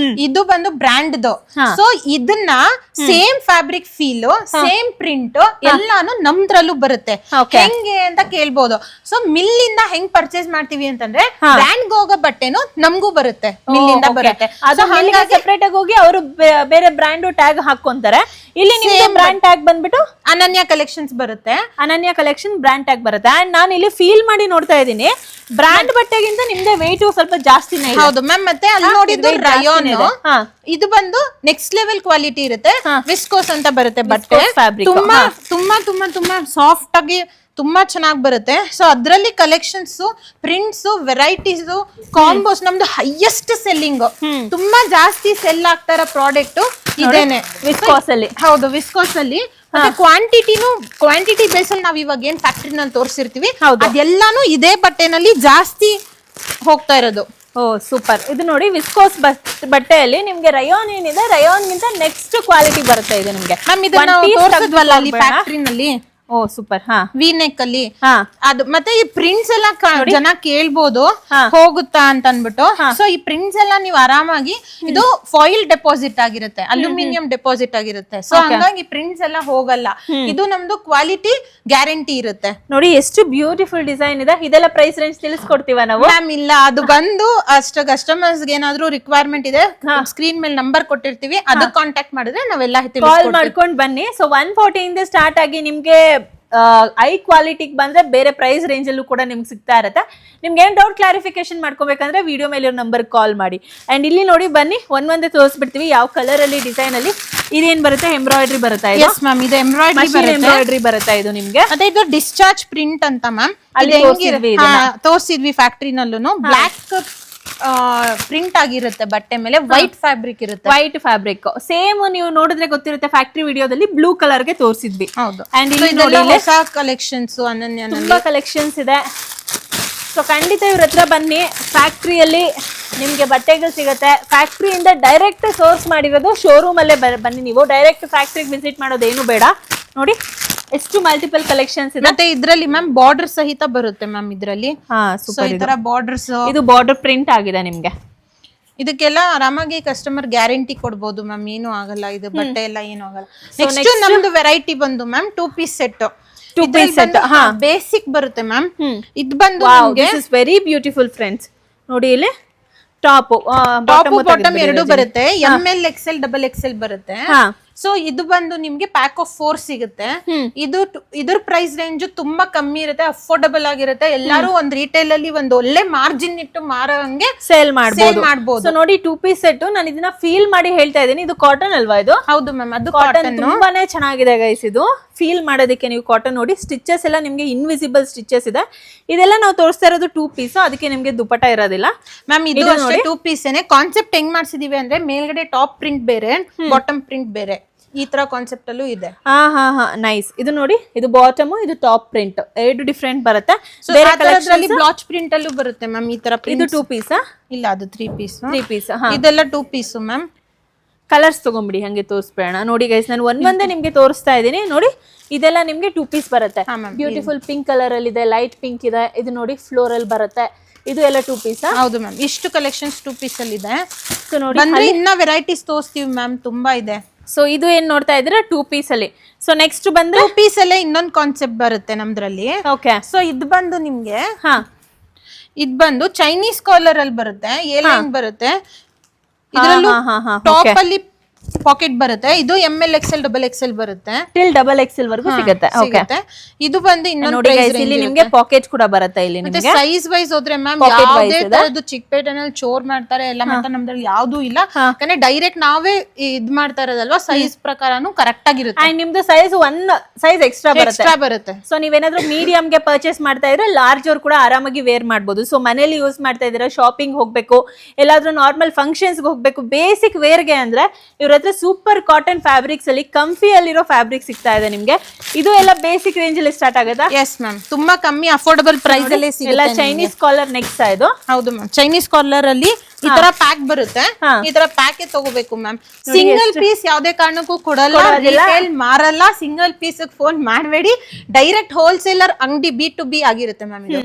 ಇದು ಬಂದು ಬ್ರಾಂಡ್. ಸೊ ಇದನ್ನ same fabric feel, same print ಎಲ್ಲಾನು ನಮ್ದ್ರಲ್ಲೂ ಬರುತ್ತೆ. ಹೆಂಗೆ ಅಂತ ಕೇಳ್ಬೋದು. ಸೊ ಮಿಲ್ ಇಂದ ಹೆಂಗ್ ಪರ್ಚೇಸ್ ಮಾಡ್ತೀವಿ ಅಂತಂದ್ರೆ ಬ್ರಾಂಡ್ ಹೋಗೋ ಬಟ್ಟೆನು ನಮಗೂ ಬರುತ್ತೆ, ಮಿಲ್ ಇಂದ ಬರುತ್ತೆ. ಅದು ಸೆಪರೇಟ್ ಆಗಿ ಹೋಗಿ ಅವರು ಬೇರೆ ಬ್ರಾಂಡ್ ಟ್ಯಾಗ್ ಹಾಕೊಂತಾರೆ. ಇಲ್ಲಿ ನಿಮ್ಗೆ ಬ್ರಾಂಡ್ ಟ್ಯಾಗ್ ಬಂದ್ಬಿಟ್ಟು ಅನನ್ಯ ಕಲೆಕ್ಷನ್ಸ್ ಬರುತ್ತೆ. ಅನನ್ಯ ಕಲೆಕ್ಷನ್ ಬ್ರಾಂಡ್ ಟ್ಯಾಗ್ ಬರುತ್ತೆ. ಅಂಡ್ ನಾನು ಇಲ್ಲಿ ಫೀಲ್ ಮಾಡಿ ನೋಡ್ತಾ ಇದ್ದೀನಿ, ಬ್ರಾಂಡ್ ಬಟ್ಟೆಗಿಂತ ನಿಮ್ದೆ ವೆಯ್ಟ್ ಸ್ವಲ್ಪ ಜಾಸ್ತಿನೇ ಇದೆ. ಹೌದು ಮ್ಯಾಮ್. ಮತ್ತೆ ಅಲ್ಲಿ ನೋಡಿದ್ದು ರಯೋನ್, ಇದು ಬಂದು ನೆಕ್ಸ್ಟ್ ಲೆವೆಲ್ ಕ್ವಾಲಿಟಿ ಇರುತ್ತೆ. ವಿಸ್ಕೋಸ್ ಅಂತ ಬರುತ್ತೆ ಬಟ್ಟೆ, ತುಂಬಾ ತುಂಬಾ ತುಂಬಾ ತುಂಬಾ ಸಾಫ್ಟ್ ಆಗಿ ತುಂಬಾ ಚೆನ್ನಾಗಿ ಬರುತ್ತೆ. ಸೊ ಅದ್ರಲ್ಲಿ ಕಲೆಕ್ಷನ್ಸ್, ಪ್ರಿಂಟ್ಸ್, ವೆರೈಟೀಸ್, ಕಾಂಬೋಸ್ ನಮ್ದು ಹೈಯೆಸ್ಟ್ ಸೆಲ್ಲಿಂಗ್, ತುಂಬಾ ಜಾಸ್ತಿ ಸೆಲ್ ಆಗ್ತಾ ಇರೋ ಪ್ರಾಡಕ್ಟ್ ಇದೇನೆ ವಿಸ್ಕೋಸ್ ಅಲ್ಲಿ. ಹೌದು, ವಿಸ್ಕೋಸ್ ಅಲ್ಲಿ. ಮತ್ತೆ ಕ್ವಾಂಟಿಟಿ ಬೇಸ್ ಅಲ್ಲಿ ನಾವ್ ಇವಾಗ ಏನ್ ಫ್ಯಾಕ್ಟ್ರಿನಲ್ಲಿ ತೋರಿಸಿರ್ತೀವಿ ಅದೆಲ್ಲಾನು ಇದೇ ಬಟ್ಟೆನಲ್ಲಿ ಜಾಸ್ತಿ ಹೋಗ್ತಾ ಇರೋದು. ಓ ಸೂಪರ್. ಇದು ನೋಡಿ ವಿಸ್ಕೋಸ್ ಬಟ್ಟೆಯಲ್ಲಿ ನಿಮ್ಗೆ ರಯೋನ್ ಏನಿದೆ, ರಯೋನ್ ಗಿಂತ ನೆಕ್ಸ್ಟ್ ಕ್ವಾಲಿಟಿ ಬರುತ್ತೆ ಇದು ನಿಮ್ಗೆ. ನಮ್ ಇದನ್ನ ತೋರಿಸಿದ್ವಲ್ಲ ಅಲ್ಲಿ ಫ್ಯಾಕ್ಟ್ರಿನಲ್ಲಿ. ಓ ಸೂಪರ್. ಹಾ, ವಿ ನೆಕ್ ಅಲ್ಲಿ ಅದು. ಮತ್ತೆ ಈ ಪ್ರಿಂಟ್ಸ್ ಎಲ್ಲ ಜನ ಕೇಳ್ಬೋದು ಹೋಗುತ್ತಾ ಅಂತ ಅನ್ಬಿಟ್ಟು. ಸೊ ಈ ಪ್ರಿಂಟ್ಸ್ ಎಲ್ಲ ನೀವು ಆರಾಮಾಗಿ, ಇದು ಫಾಯಿಲ್ ಡೆಪಾಸಿಟ್ ಆಗಿರುತ್ತೆ, ಅಲ್ಯೂಮಿನಿಯಂ ಡೆಪಾಸಿಟ್ ಆಗಿರುತ್ತೆ. ಸೊ ಹಂಗಾಗಿ ಪ್ರಿಂಟ್ಸ್ ಎಲ್ಲ ಹೋಗಲ್ಲ. ಇದು ನಮ್ದು ಕ್ವಾಲಿಟಿ ಗ್ಯಾರಂಟಿ ಇರುತ್ತೆ. ನೋಡಿ ಎಷ್ಟು ಬ್ಯೂಟಿಫುಲ್ ಡಿಸೈನ್ ಇದೆ. ಇದೆಲ್ಲ ಪ್ರೈಸ್ ರೇಂಜ್ ತಿಳಿಸ್ಕೊಡ್ತೀವ ನಾವು? ಮ್ಯಾಮ್ ಇಲ್ಲ, ಅದು ಬಂದು ಅಷ್ಟು ಕಸ್ಟಮರ್ಸ್ ಏನಾದ್ರು ರಿಕ್ವೈರ್ಮೆಂಟ್ ಇದೆ, ಸ್ಕ್ರೀನ್ ಮೇಲೆ ನಂಬರ್ ಕೊಟ್ಟಿರ್ತೀವಿ, ಅದಕ್ಕೆ ಕಾಂಟ್ಯಾಕ್ಟ್ ಮಾಡಿದ್ರೆ ನಾವೆಲ್ಲ ಕಾಲ್ ಮಾಡ್ಕೊಂಡು ಬನ್ನಿ. ಸೊ 140 ಇಂದ ಸ್ಟಾರ್ಟ್ ಆಗಿ ನಿಮ್ಗೆ ಐ ಕ್ವಾಲಿಟಿಗೆ ಬಂದ್ರೆ ಬೇರೆ ಪ್ರೈಸ್ ರೇಂಜ್ ಅಲ್ಲೂ ಕೂಡ ನಿಮ್ಗೆ ಸಿಗ್ತಾ ಇರುತ್ತೆ. ನಿಮ್ಗೆ ಏನ್ ಡೌಟ್ ಕ್ಲಾರಿಫಿಕೇಶನ್ ಮಾಡ್ಕೋಬೇಕಂದ್ರೆ ವಿಡಿಯೋ ಮೇಲೆ ನಂಬರ್ ಕಾಲ್ ಮಾಡಿ. ಅಂಡ್ ಇಲ್ಲಿ ನೋಡಿ ಬನ್ನಿ, ಒಂದೇ ತೋರಿಸ್ಬಿಡ್ತೀವಿ ಯಾವ ಕಲರ್ ಅಲ್ಲಿ, ಡಿಸೈನ್ ಅಲ್ಲಿ. ಇದೇನ್ ಬರುತ್ತೆ? ಎಂಬ್ರಾಯ್ಡ್ರಿ ಬರುತ್ತೆ. ಎಸ್ ಮ್ಯಾಮ್, ಇದು ಎಂಬ್ರಾಯ್ಡ್ರಿ ಬರುತ್ತೆ ಇದು ನಿಮ್ಗೆ. ಮತ್ತೆ ಇದು ಡಿಸ್ಚಾರ್ಜ್ ಪ್ರಿಂಟ್ ಅಂತ ಮ್ಯಾಮ್, ತೋರಿಸಿದ್ವಿ ಫ್ಯಾಕ್ಟ್ರಿನಲ್ಲೂ. ಬ್ಲಾಕ್ ಪ್ರಿಂಟ್ ಆಗಿರುತ್ತೆ ಬಟ್ಟೆ ಮೇಲೆ, ವೈಟ್ ಫ್ಯಾಬ್ರಿಕ್ ಇರುತ್ತೆ. ವೈಟ್ ಫ್ಯಾಬ್ರಿಕ್ ಸೇಮ್ ನೀವು ನೋಡಿದ್ರೆ ಗೊತ್ತಿರುತ್ತೆ. ಫ್ಯಾಕ್ಟ್ರಿ ವಿಡಿಯೋದಲ್ಲಿ ಬ್ಲೂ ಕಲರ್ ಗೆ ತೋರಿಸಿದ್ವಿ. ಹೌದು. ಅಂಡ್ ಇಲ್ಲಿ ಹೊಸ ಕಲೆಕ್ಷನ್ಸ್, ಅನನ್ಯ ತುಂಬಾ ಕಲೆಕ್ಷನ್ಸ್ ಇದೆ. ಸೊ ಖಂಡಿತ ಇವ್ರ ಹತ್ರ ಬನ್ನಿ, ಫ್ಯಾಕ್ಟ್ರಿಯಲ್ಲಿ ನಿಮ್ಗೆ ಬಟ್ಟೆಗಳು ಸಿಗುತ್ತೆ. ಫ್ಯಾಕ್ಟ್ರಿಯಿಂದ ಡೈರೆಕ್ಟ್ ಸೋರ್ಸ್ ಮಾಡಿರೋದು, ಶೋರೂಮ್ ಅಲ್ಲೇ ಬನ್ನಿ. ನೀವು ಡೈರೆಕ್ಟ್ ಫ್ಯಾಕ್ಟ್ರಿಗೆ ವಿಸಿಟ್ ಮಾಡೋದೇನು ಬೇಡ. ನೋಡಿ ಎಷ್ಟು ಮಲ್ಟಿಪಲ್ ಕಲೆಕ್ಷನ್ಸ್ ಇದೆ. ಮತ್ತೆ ಇದ್ರಲ್ಲಿ ಮ್ಯಾಮ್ ಬಾರ್ಡರ್ ಸಹಿತ ಬರುತ್ತೆ ಮ್ಯಾಮ್ ಇದರಲ್ಲಿ. ಈ ತರ ಬಾರ್ಡರ್ಸ್, ಇದು ಬಾರ್ಡರ್ ಪ್ರಿಂಟ್ ಆಗಿದೆ ನಿಮ್ಗೆ. ಇದಕ್ಕೆಲ್ಲ ಆರಾಮಾಗಿ ಕಸ್ಟಮರ್ ಗ್ಯಾರಂಟಿ ಕೊಡ್ಬೋದು ಮ್ಯಾಮ್, ಏನು ಆಗಲ್ಲ. ಇದು ಬಟ್ಟೆ ಎಲ್ಲ ಏನು ಆಗಲ್ಲ. ನೆಕ್ಸ್ಟ್ ನಮ್ದು ವೆರೈಟಿ ಬಂದು ma'am 2 piece set. 2 piece set basic ಬರುತ್ತೆ ಮ್ಯಾಮ್. ಇದು ಬಂದು ವೆರಿ ಬ್ಯೂಟಿಫುಲ್ ಫ್ರೆಂಡ್ಸ್. ನೋಡಿ ಇಲ್ಲಿ ಟಾಪ್ ಬಾಟಮ್ ಎರಡು ಬರುತ್ತೆ. ML XL XXL ಬರುತ್ತೆ. ಸೊ ಇದು ಬಂದು ನಿಮ್ಗೆ ಪ್ಯಾಕ್ ಆಫ್ 4 ಸಿಗುತ್ತೆ. ಇದ್ರ ಪ್ರೈಸ್ ರೇಂಜ್ ತುಂಬಾ ಕಮ್ಮಿ ಇರುತ್ತೆ, ಅಫೋರ್ಡಬಲ್ ಆಗಿರುತ್ತೆ. ಎಲ್ಲಾರು ಒಂದ್ ರಿಟೇಲ್ ಅಲ್ಲಿ ಒಂದು ಒಳ್ಳೆ ಮಾರ್ಜಿನ್ ಇಟ್ಟು ಮಾರೋಂಗೆ ಸೇಲ್ ಮಾಡಬಹುದು. ಸೊ ನೋಡಿ 2 piece ಸೆಟ್, ನಾನು ಇದನ್ನ ಫೀಲ್ ಮಾಡಿ ಹೇಳ್ತಾ ಇದ್ದೀನಿ. ಇದು ಕಾಟನ್ ಅಲ್ವಾ? ಇದು ಹೌದು ಮ್ಯಾಮ್, ಅದು ಕಾಟನ್. ತುಂಬಾನೇ ಚೆನ್ನಾಗಿದೆ ಗೈಸ್. ಇದು ಫೀಲ್ ಮಾಡೋದಕ್ಕೆ ನೀವು ಕಾಟನ್ ನೋಡಿ. ಸ್ಟಿಚಸ್ ಎಲ್ಲ ನಿಮ್ಗೆ ಇನ್ವಿಸಿಬಲ್ ಸ್ಟಿಚಸ್ ಇದೆ. ಇದೆಲ್ಲ ನಾವು ತೋರಿಸ್ತಾ ಇರೋದು 2 piece, ಅದಕ್ಕೆ ನಿಮ್ಗೆ ದುಪಟ್ಟ ಇರೋದಿಲ್ಲ ಮ್ಯಾಮ್. ಇದು 2 piece ಕಾನ್ಸೆಪ್ಟ್ ಹೆಂಗ್ ಮಾಡ್ಸಿದೀವಿ ಅಂದ್ರೆ, ಮೇಲ್ಗಡೆ ಟಾಪ್ ಪ್ರಿಂಟ್ ಬೇರೆ, ಬಾಟಮ್ ಪ್ರಿಂಟ್ ಬೇರೆ, ಈ ತರ ಕಾನ್ಸೆಪ್ಟ್ ಅಲ್ಲೂ ಇದೆ. ನೈಸ್. ಇದು ನೋಡಿ, ಇದು ಬಾಟಮ್, ಇದು ಟಾಪ್ ಪ್ರಿಂಟ್, ಎರಡು ಡಿಫ್ರೆಂಟ್ ಬರುತ್ತೆ. ಬ್ಲಾಚ್ ಪ್ರಿಂಟ್ ಅಲ್ಲೂ ಬರುತ್ತೆ ಮ್ಯಾಮ್ ಈ ತರ. ಇದು 2 piece ಇಲ್ಲ, ಅದು 3 piece. ಇದೆಲ್ಲ 2 piece ಮ್ಯಾಮ್. ಕಲರ್ಸ್ ತಗೊಂಬಿಡಿ, ಹಂಗೆ ತೋರಿಸ್ಬೇಡ. ನೋಡಿ ಗೈಸ್, ನಾನು ಒಂದೇ ನಿಮ್ಗೆ ತೋರಿಸ್ತಾ ಇದ್ದೀನಿ. ನೋಡಿ ಇದೆಲ್ಲ ನಿಮ್ಗೆ 2 piece ಬರುತ್ತೆ. ಬ್ಯೂಟಿಫುಲ್ ಪಿಂಕ್ ಕಲರ್ ಅಲ್ಲಿ ಇದೆ, ಲೈಟ್ ಪಿಂಕ್ ಇದೆ. ಇದು ನೋಡಿ ಫ್ಲೋರಲ್ ಬರುತ್ತೆ. ಇದು ಎಲ್ಲ 2 piece. ಹೌದು ಮ್ಯಾಮ್, ಇಷ್ಟು ಕಲೆಕ್ಷನ್ಸ್ 2 piece ಅಲ್ಲಿ ಇದೆ. ಸೊ ನೋಡಿ ಇನ್ನ ವೆರೈಟೀಸ್ ತೋರಿಸ್ತೀವಿ ಮ್ಯಾಮ್, ತುಂಬಾ ಇದೆ. ಸೊ ಇದು ಏನ್ ನೋಡ್ತಾ ಇದ್ದೀರಾ 2 piece ಅಲ್ಲಿ. ಸೊ ನೆಕ್ಸ್ಟ್ ಬಂದ್ರೆ 2 piece ಅಲ್ಲೇ ಇನ್ನೊಂದು ಕಾನ್ಸೆಪ್ಟ್ ಬರುತ್ತೆ ನಮ್ದ್ರಲ್ಲಿ. ಓಕೆ. ಸೊ ಇದು ಬಂದು ನಿಮ್ಗೆ ಇದು ಬಂದು ಚೈನೀಸ್ ಕಾಲರ್ ಅಲ್ಲಿ ಬರುತ್ತೆ, ಏ ಲೈನ್ ಬರುತ್ತೆ. ಇದರಲ್ಲೂ ಟಾಪ್ ಅಲ್ಲಿ ಪಾಕೆಟ್ ಬರುತ್ತೆ. ಇದು ML XL XL ಬರುತ್ತೆ. ಟಿಲ್ XXL ವರೆಗೂ ಸಿಗುತ್ತೆ. ಸಿಗುತ್ತೆ. ಇದು ಬಂದು ಇನ್ನೊಂದು ನೋಡಿ guys, ಇಲ್ಲಿ ನಿಮ್ಗೆ ಪಾಕೆಟ್ ಕೂಡ ಬರುತ್ತೆ. ಇಲ್ಲಿ ಮತ್ತೆ ನಿಮ್ಗೆ ಸೈಜ್ ವೈಸ್ ಹೋದ್ರೆ ಮ್ಯಾಮ್ ಯಾವುದೇ ತರದ್ದು ಚಿಕ್ಕಪೇಟೆನಲ್ಲಿ ಚೋರ್ ಮಾಡ್ತಾರೆ ಎಲ್ಲ ಮಾಡ್ತಾರೆ, ನಮ್ದ್ರಲ್ಲಿ ಯಾವ್ದು ಇಲ್ಲ. ಯಾಕಂದ್ರೆ ಡೈರೆಕ್ಟ್ ನಾವೇ ಇದ್ ಮಾಡ್ತಾ ಇರೋದಲ್ವಾ, ಸೈಜ್ ಪ್ರಕಾರನು ಕರೆಕ್ಟ್ ಆಗಿರುತ್ತೆ. ಅಂಡ್ ನಿಮ್ದು ಸೈಜ್ 1 ಸೈಜ್ ಎಕ್ಸ್ಟ್ರಾ ಬರುತ್ತೆ. ಸೊ ನೀವೇನಾದ್ರೂ ಮೀಡಿಯಂ ಗೆ ಪರ್ಚೇಸ್ ಮಾಡ್ತಾ ಇದ್ರೆ ಲಾರ್ಜ್ ಅವ್ರು ಕೂಡ ಆರಾಮಾಗಿ ವೇರ್ ಮಾಡ್ಬೋದು. ಸೊ ಮನೇಲಿ ಯೂಸ್ ಮಾಡ್ತಾ ಇದ್ದೀರಾ, ಶಾಪಿಂಗ್ ಹೋಗ್ಬೇಕು, ಎಲ್ಲಾದ್ರೂ ನಾರ್ಮಲ್ ಫಂಕ್ಷನ್ಸ್ ಹೋಗ್ಬೇಕು, ಬೇಸಿಕ್ ವೇರ್ ಗೆ ಅಂದ್ರೆ ಇವ್ರ ಹತ್ರ ಸೂಪರ್ ಕಾಟನ್ ಫ್ಯಾಬ್ರಿಕ್ಸ್ ಅಲ್ಲಿ ಕಂಫಿ ಅಲ್ಲಿರೋ ಫ್ಯಾಬ್ರಿಕ್ ಸಿಗ್ತಾ ಇದೆ ನಿಮ್ಗೆ. ಇದು ಎಲ್ಲ ಬೇಸಿಕ್ ರೇಂಜ್ ಅಲ್ಲಿ ಸ್ಟಾರ್ಟ್ ಆಗುತ್ತಾ? ಎಸ್ ಮ್ಯಾಮ್, ತುಂಬಾ ಕಮ್ಮಿ ಅಫೋರ್ಡಬಲ್ ಪ್ರೈಸ್ ಅಲ್ಲಿ ಎಲ್ಲ ಚೈನೀಸ್ ಕಾಲರ್ ನೆಕ್ಸ್ಟ್ ಇದು. ಹೌದು ಮ್ಯಾಮ್, ಚೈನೀಸ್ ಕಾಲರ್ ಅಲ್ಲಿ ಈ ತರ ಪ್ಯಾಕ್ ಬರುತ್ತೆ. ಈ ತರ ಪ್ಯಾಕ್ ತಗೋಬೇಕು ಮ್ಯಾಮ್. ಸಿಂಗಲ್ ಪೀಸ್ ಯಾವ್ದೇ ಕಾರಣಕ್ಕೂ ಕೊಡಲ್ಲ, ರಿಟೇಲ್ ಮಾರಲ್ಲ. ಸಿಂಗಲ್ ಪೀಸ್ ಫೋನ್ ಮಾಡಬೇಡಿ, ಡೈರೆಕ್ಟ್ ಹೋಲ್ಸೇಲರ್ ಅಂಗಡಿ B2B ಆಗಿರುತ್ತೆ ಮ್ಯಾಮ್ ಇದು.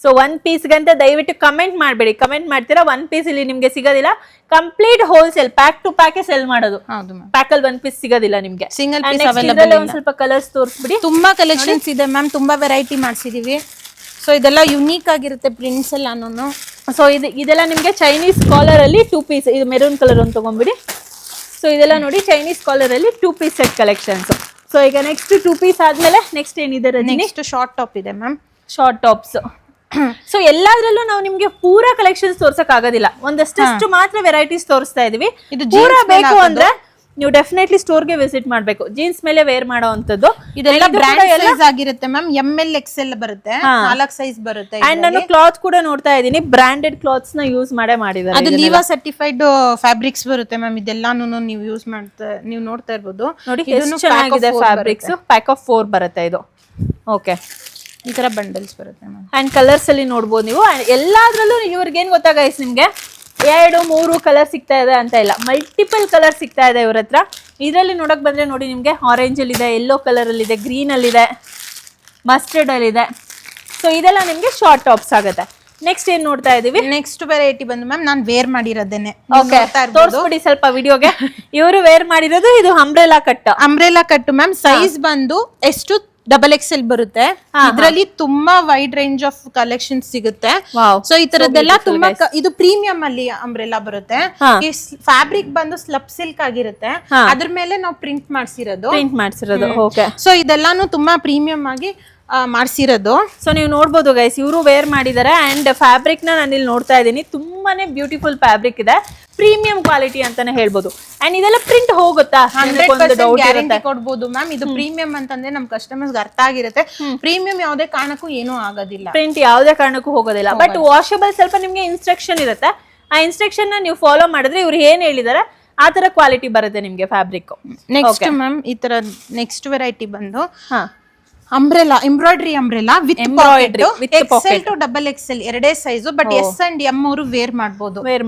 ಸೊ 1 ಪೀಸ್ ಗಂತ ದಯವಿಟ್ಟು ಕಮೆಂಟ್ ಮಾಡಬೇಡಿ. ಕಮೆಂಟ್ ಮಾಡ್ತೀರಾ 1 ಪೀಸ್ ಇಲ್ಲಿ ನಿಮ್ಗೆ ಸಿಗೋದಿಲ್ಲ. Complete wholesale pack to pack sell ಮಾಡೋದು. ಹೌದು ಮ್ಯಾಮ್, ಪ್ಯಾಕ್ ಅಲ್ಲಿ 1 ಪೀಸ್ ಸಿಗೋದಿಲ್ಲ ನಿಮ್ಗೆ. Single piece available. ಒಂದ್ ಸ್ವಲ್ಪ ಕಲರ್ಸ್ ತೋರಿಸ್ಬಿಡಿ. ತುಂಬಾ ಕಲೆಕ್ಷನ್ಸ್ ಇದೆ ಮ್ಯಾಮ್, ತುಂಬಾ ವೆರೈಟಿ ಮಾಡ್ಸಿದೀವಿ. ಸೊ ಇದೆಲ್ಲ ಯುನೀಕ್ ಆಗಿರುತ್ತೆ ಪ್ರಿಂಟ್ಸ್ ಎಲ್ಲಾನು. ಸೊ ಇದೆಲ್ಲ ನಿಮ್ಗೆ ಚೈನೀಸ್ ಕಾಲರ್ ಅಲ್ಲಿ 2 ಪೀಸ್. ಇದು ಮೆರೂನ್ ಕಲರ್ ಒಂದು ತಗೊಂಡ್ಬಿಡಿ. ಸೊ ಇದೆಲ್ಲ ನೋಡಿ ಚೈನೀಸ್ ಕಾಲರ್ ಅಲ್ಲಿ 2 ಪೀಸ್ ಸೆಟ್ ಕಲೆಕ್ಷನ್ಸ್. ಸೊ ಈಗ ನೆಕ್ಸ್ಟ್ 2 ಪೀಸ್ ಆದ್ಮೇಲೆ ನೆಕ್ಸ್ಟ್ ಏನಿದೆ? ನೆಕ್ಸ್ಟ್ ಶಾರ್ಟ್ ಟಾಪ್ ಇದೆ ಮ್ಯಾಮ್, ಶಾರ್ಟ್ ಟಾಪ್ಸ್. ಸೊ ಎಲ್ಲಾದ್ರಲ್ಲೂ ನಾವು ನಿಮ್ಗೆ ಪೂರಾ ಕಲೆಕ್ಷನ್ಸ್ ತೋರ್ಸಕ್ ಆಗೋದಿಲ್ಲ, ಒಂದಷ್ಟು ಮಾತ್ರ ವೆರೈಟೀಸ್ ತೋರಿಸ್ತಾ ಇದೀವಿ. ಇದು ಪೂರಾ ಬೇಕು ಅಂದ್ರೆ ನೀವು ಡೆಫಿನೆಟ್ಲಿ ಸ್ಟೋರ್ಗೆ ವಿಸಿಟ್ ಮಾಡ್ಬೇಕು. ಜೀನ್ಸ್ ಮೇಲೆ ವೇರ್ ಮಾಡೋ ಅಂತದ್ದು. ಇದೆಲ್ಲ ಬ್ರಾಂಡ್ ಸೈಜ್ ಆಗಿರುತ್ತೆ ಮ್ಯಾಮ್. ML XL ಬರುತ್ತೆ, 4 ಸೈಜ್ ಬರುತ್ತೆ. ಅಂಡ್ ನಾನು ಕ್ಲಾತ್ ಕೂಡ ನೋಡ್ತಾ ಇದ್ದೀನಿ, ಬ್ರಾಂಡೆಡ್ ಕ್ಲಾತ್ಸ್ ನ ಯೂಸ್ ಮಾಡಿದ್ದಾರೆ. ಅದು ಲೀವಾ ಸರ್ಟಿಫೈಡ್ ಫ್ಯಾಬ್ರಿಕ್ಸ್ ಬರುತ್ತೆ ಮ್ಯಾಮ್. ಇದೆಲ್ಲಾನು ನೀವು ಯೂಸ್ ಮಾಡ್ತಾ ನೀವು ನೋಡ್ತಾ ಇರ್ಬೋದು. ನೋಡಿ ಎಷ್ಟು ಚೆನ್ನಾಗಿದೆ ಫ್ಯಾಬ್ರಿಕ್ಸ್. ಪ್ಯಾಕ್ ಆಫ್ 4 ಬರುತ್ತೆ ಇದು. ಓಕೆ, ಈ ತರ ಬಂಡಲ್ಸ್ ಬರುತ್ತೆ ಮ್ಯಾಮ್. ಅಂಡ್ ಕಲರ್ಸ್ ಅಲ್ಲಿ ನೋಡ್ಬೋದು ನೀವು. ಎಲ್ಲಾದ್ರಲ್ಲೂ ಇವ್ರಿಗೆ ಏನ್ ಗೊತ್ತಾ ಗೈಸ್, ನಿಮ್ಗೆ 2-3 ಕಲರ್ ಸಿಗ್ತಾ ಇದೆ ಅಂತ ಇಲ್ಲ, ಮಲ್ಟಿಪಲ್ ಕಲರ್ ಸಿಗ್ತಾ ಇದೆ ಇವ್ರ ಹತ್ರ. ಇದರಲ್ಲಿ ನೋಡಕ್ ಬಂದ್ರೆ ನೋಡಿ ನಿಮ್ಗೆ ಆರೆಂಜ್ ಅಲ್ಲಿ ಇದೆ, ಯೆಲ್ಲೋ ಕಲರ್ ಅಲ್ಲಿ ಇದೆ, ಗ್ರೀನ್ ಅಲ್ಲಿ ಇದೆ, ಮಸ್ಟರ್ಡ್ ಅಲ್ಲಿ ಇದೆ. ಸೊ ಇದೆಲ್ಲ ನಿಮ್ಗೆ ಶಾರ್ಟ್ ಟಾಪ್ಸ್ ಆಗುತ್ತೆ. ನೆಕ್ಸ್ಟ್ ಏನ್ ನೋಡ್ತಾ ಇದೀವಿ? ನೆಕ್ಸ್ಟ್ ವೆರೈಟಿ ಬಂದು ಮ್ಯಾಮ್ ನಾನು ವೇರ್ ಮಾಡಿರೋದೇನೆ. ಓಕೆ, ತೋರಿಸ್ಬಿಡಿ ಸ್ವಲ್ಪ ವಿಡಿಯೋಗೆ. ಇವರು ವೇರ್ ಮಾಡಿರೋದು ಇದು ಅಂಬ್ರೆಲಾ ಕಟ್ ಮ್ಯಾಮ್. ಸೈಜ್ ಬಂದು ಎಷ್ಟು XXL ಬರುತ್ತೆ. ಇದರಲ್ಲಿ ತುಂಬಾ ವೈಡ್ ರೇಂಜ್ ಆಫ್ ಕಲೆಕ್ಷನ್ ಸಿಗುತ್ತೆ. ಸೊ ಈ ತರದ್ದೆಲ್ಲ ತುಂಬಾ ಇದು ಪ್ರೀಮಿಯಂ ಅಲ್ಲಿ ಅಂಬ್ರೆಲಾ ಬರುತ್ತೆ. ಈ ಫ್ಯಾಬ್ರಿಕ್ ಬಂದು ಸ್ಲಬ್ ಸಿಲ್ಕ್ ಆಗಿರುತ್ತೆ, ಅದ್ರ ಮೇಲೆ ನಾವು ಪ್ರಿಂಟ್ ಮಾಡ್ಸಿರೋದು. ಸೊ ಇದೆಲ್ಲಾನು ತುಂಬಾ ಪ್ರೀಮಿಯಂ ಆಗಿ ಮಾಡ್ಸಿರೋದು. ಸೊ ನೀವು ನೋಡ್ಬೋದು ಗೈಸ್, ಇವರು ವೇರ್ ಮಾಡಿದ್ದಾರೆ. ಅಂಡ್ ಫ್ಯಾಬ್ರಿಕ್ ನ ನಾನು ಇಲ್ಲಿ ನೋಡ್ತಾ ಇದ್ದೀನಿ, ತುಂಬಾನೇ ಬ್ಯೂಟಿಫುಲ್ ಫ್ಯಾಬ್ರಿಕ್ ಇದೆ, ಪ್ರೀಮಿಯಂ ಕ್ವಾಲಿಟಿ ಅಂತಾನೆ ಹೇಳ್ಬೋದು. ಅಂಡ್ ಇದೆಲ್ಲ ಪ್ರಿಂಟ್ ಹೋಗುತ್ತಾ? 100% ಗ್ಯಾರಂಟಿ ಕೊಡ್ಬೋದು ಮ್ಯಾಮ್. ಇದು ಪ್ರೀಮಿಯಂ ಅಂತಂದ್ರೆ ನಮ್ ಕಸ್ಟಮರ್ಸ್ ಅರ್ಥ ಆಗಿರುತ್ತೆ. ಪ್ರೀಮಿಯಂ ಯಾವುದೇ ಕಾರಣಕ್ಕೂ ಏನೂ ಆಗೋದಿಲ್ಲ, ಪ್ರಿಂಟ್ ಯಾವುದೇ ಕಾರಣಕ್ಕೂ ಹೋಗೋದಿಲ್ಲ. ಬಟ್ ವಾಷಬಲ್ ಸ್ವಲ್ಪ ನಿಮ್ಗೆ ಇನ್ಸ್ಟ್ರಕ್ಷನ್ ಇರುತ್ತೆ. ಆ ಇನ್ಸ್ಟ್ರಕ್ಷನ್ ನ ನೀವು ಫಾಲೋ ಮಾಡಿದ್ರೆ ಇವ್ರು ಏನ್ ಹೇಳಿದಾರೆ ಆ ತರ ಕ್ವಾಲಿಟಿ ಬರುತ್ತೆ ನಿಮ್ಗೆ ಫ್ಯಾಬ್ರಿಕ್. ನೆಕ್ಸ್ಟ್ ಮ್ಯಾಮ್ ಈ ತರ ನೆಕ್ಸ್ಟ್ ವೆರೈಟಿ ಬಂದು umbrella, embroidery umbrella with XL to XXL ಎರಡೇ size. But S and M ಅವರು ವೇರ್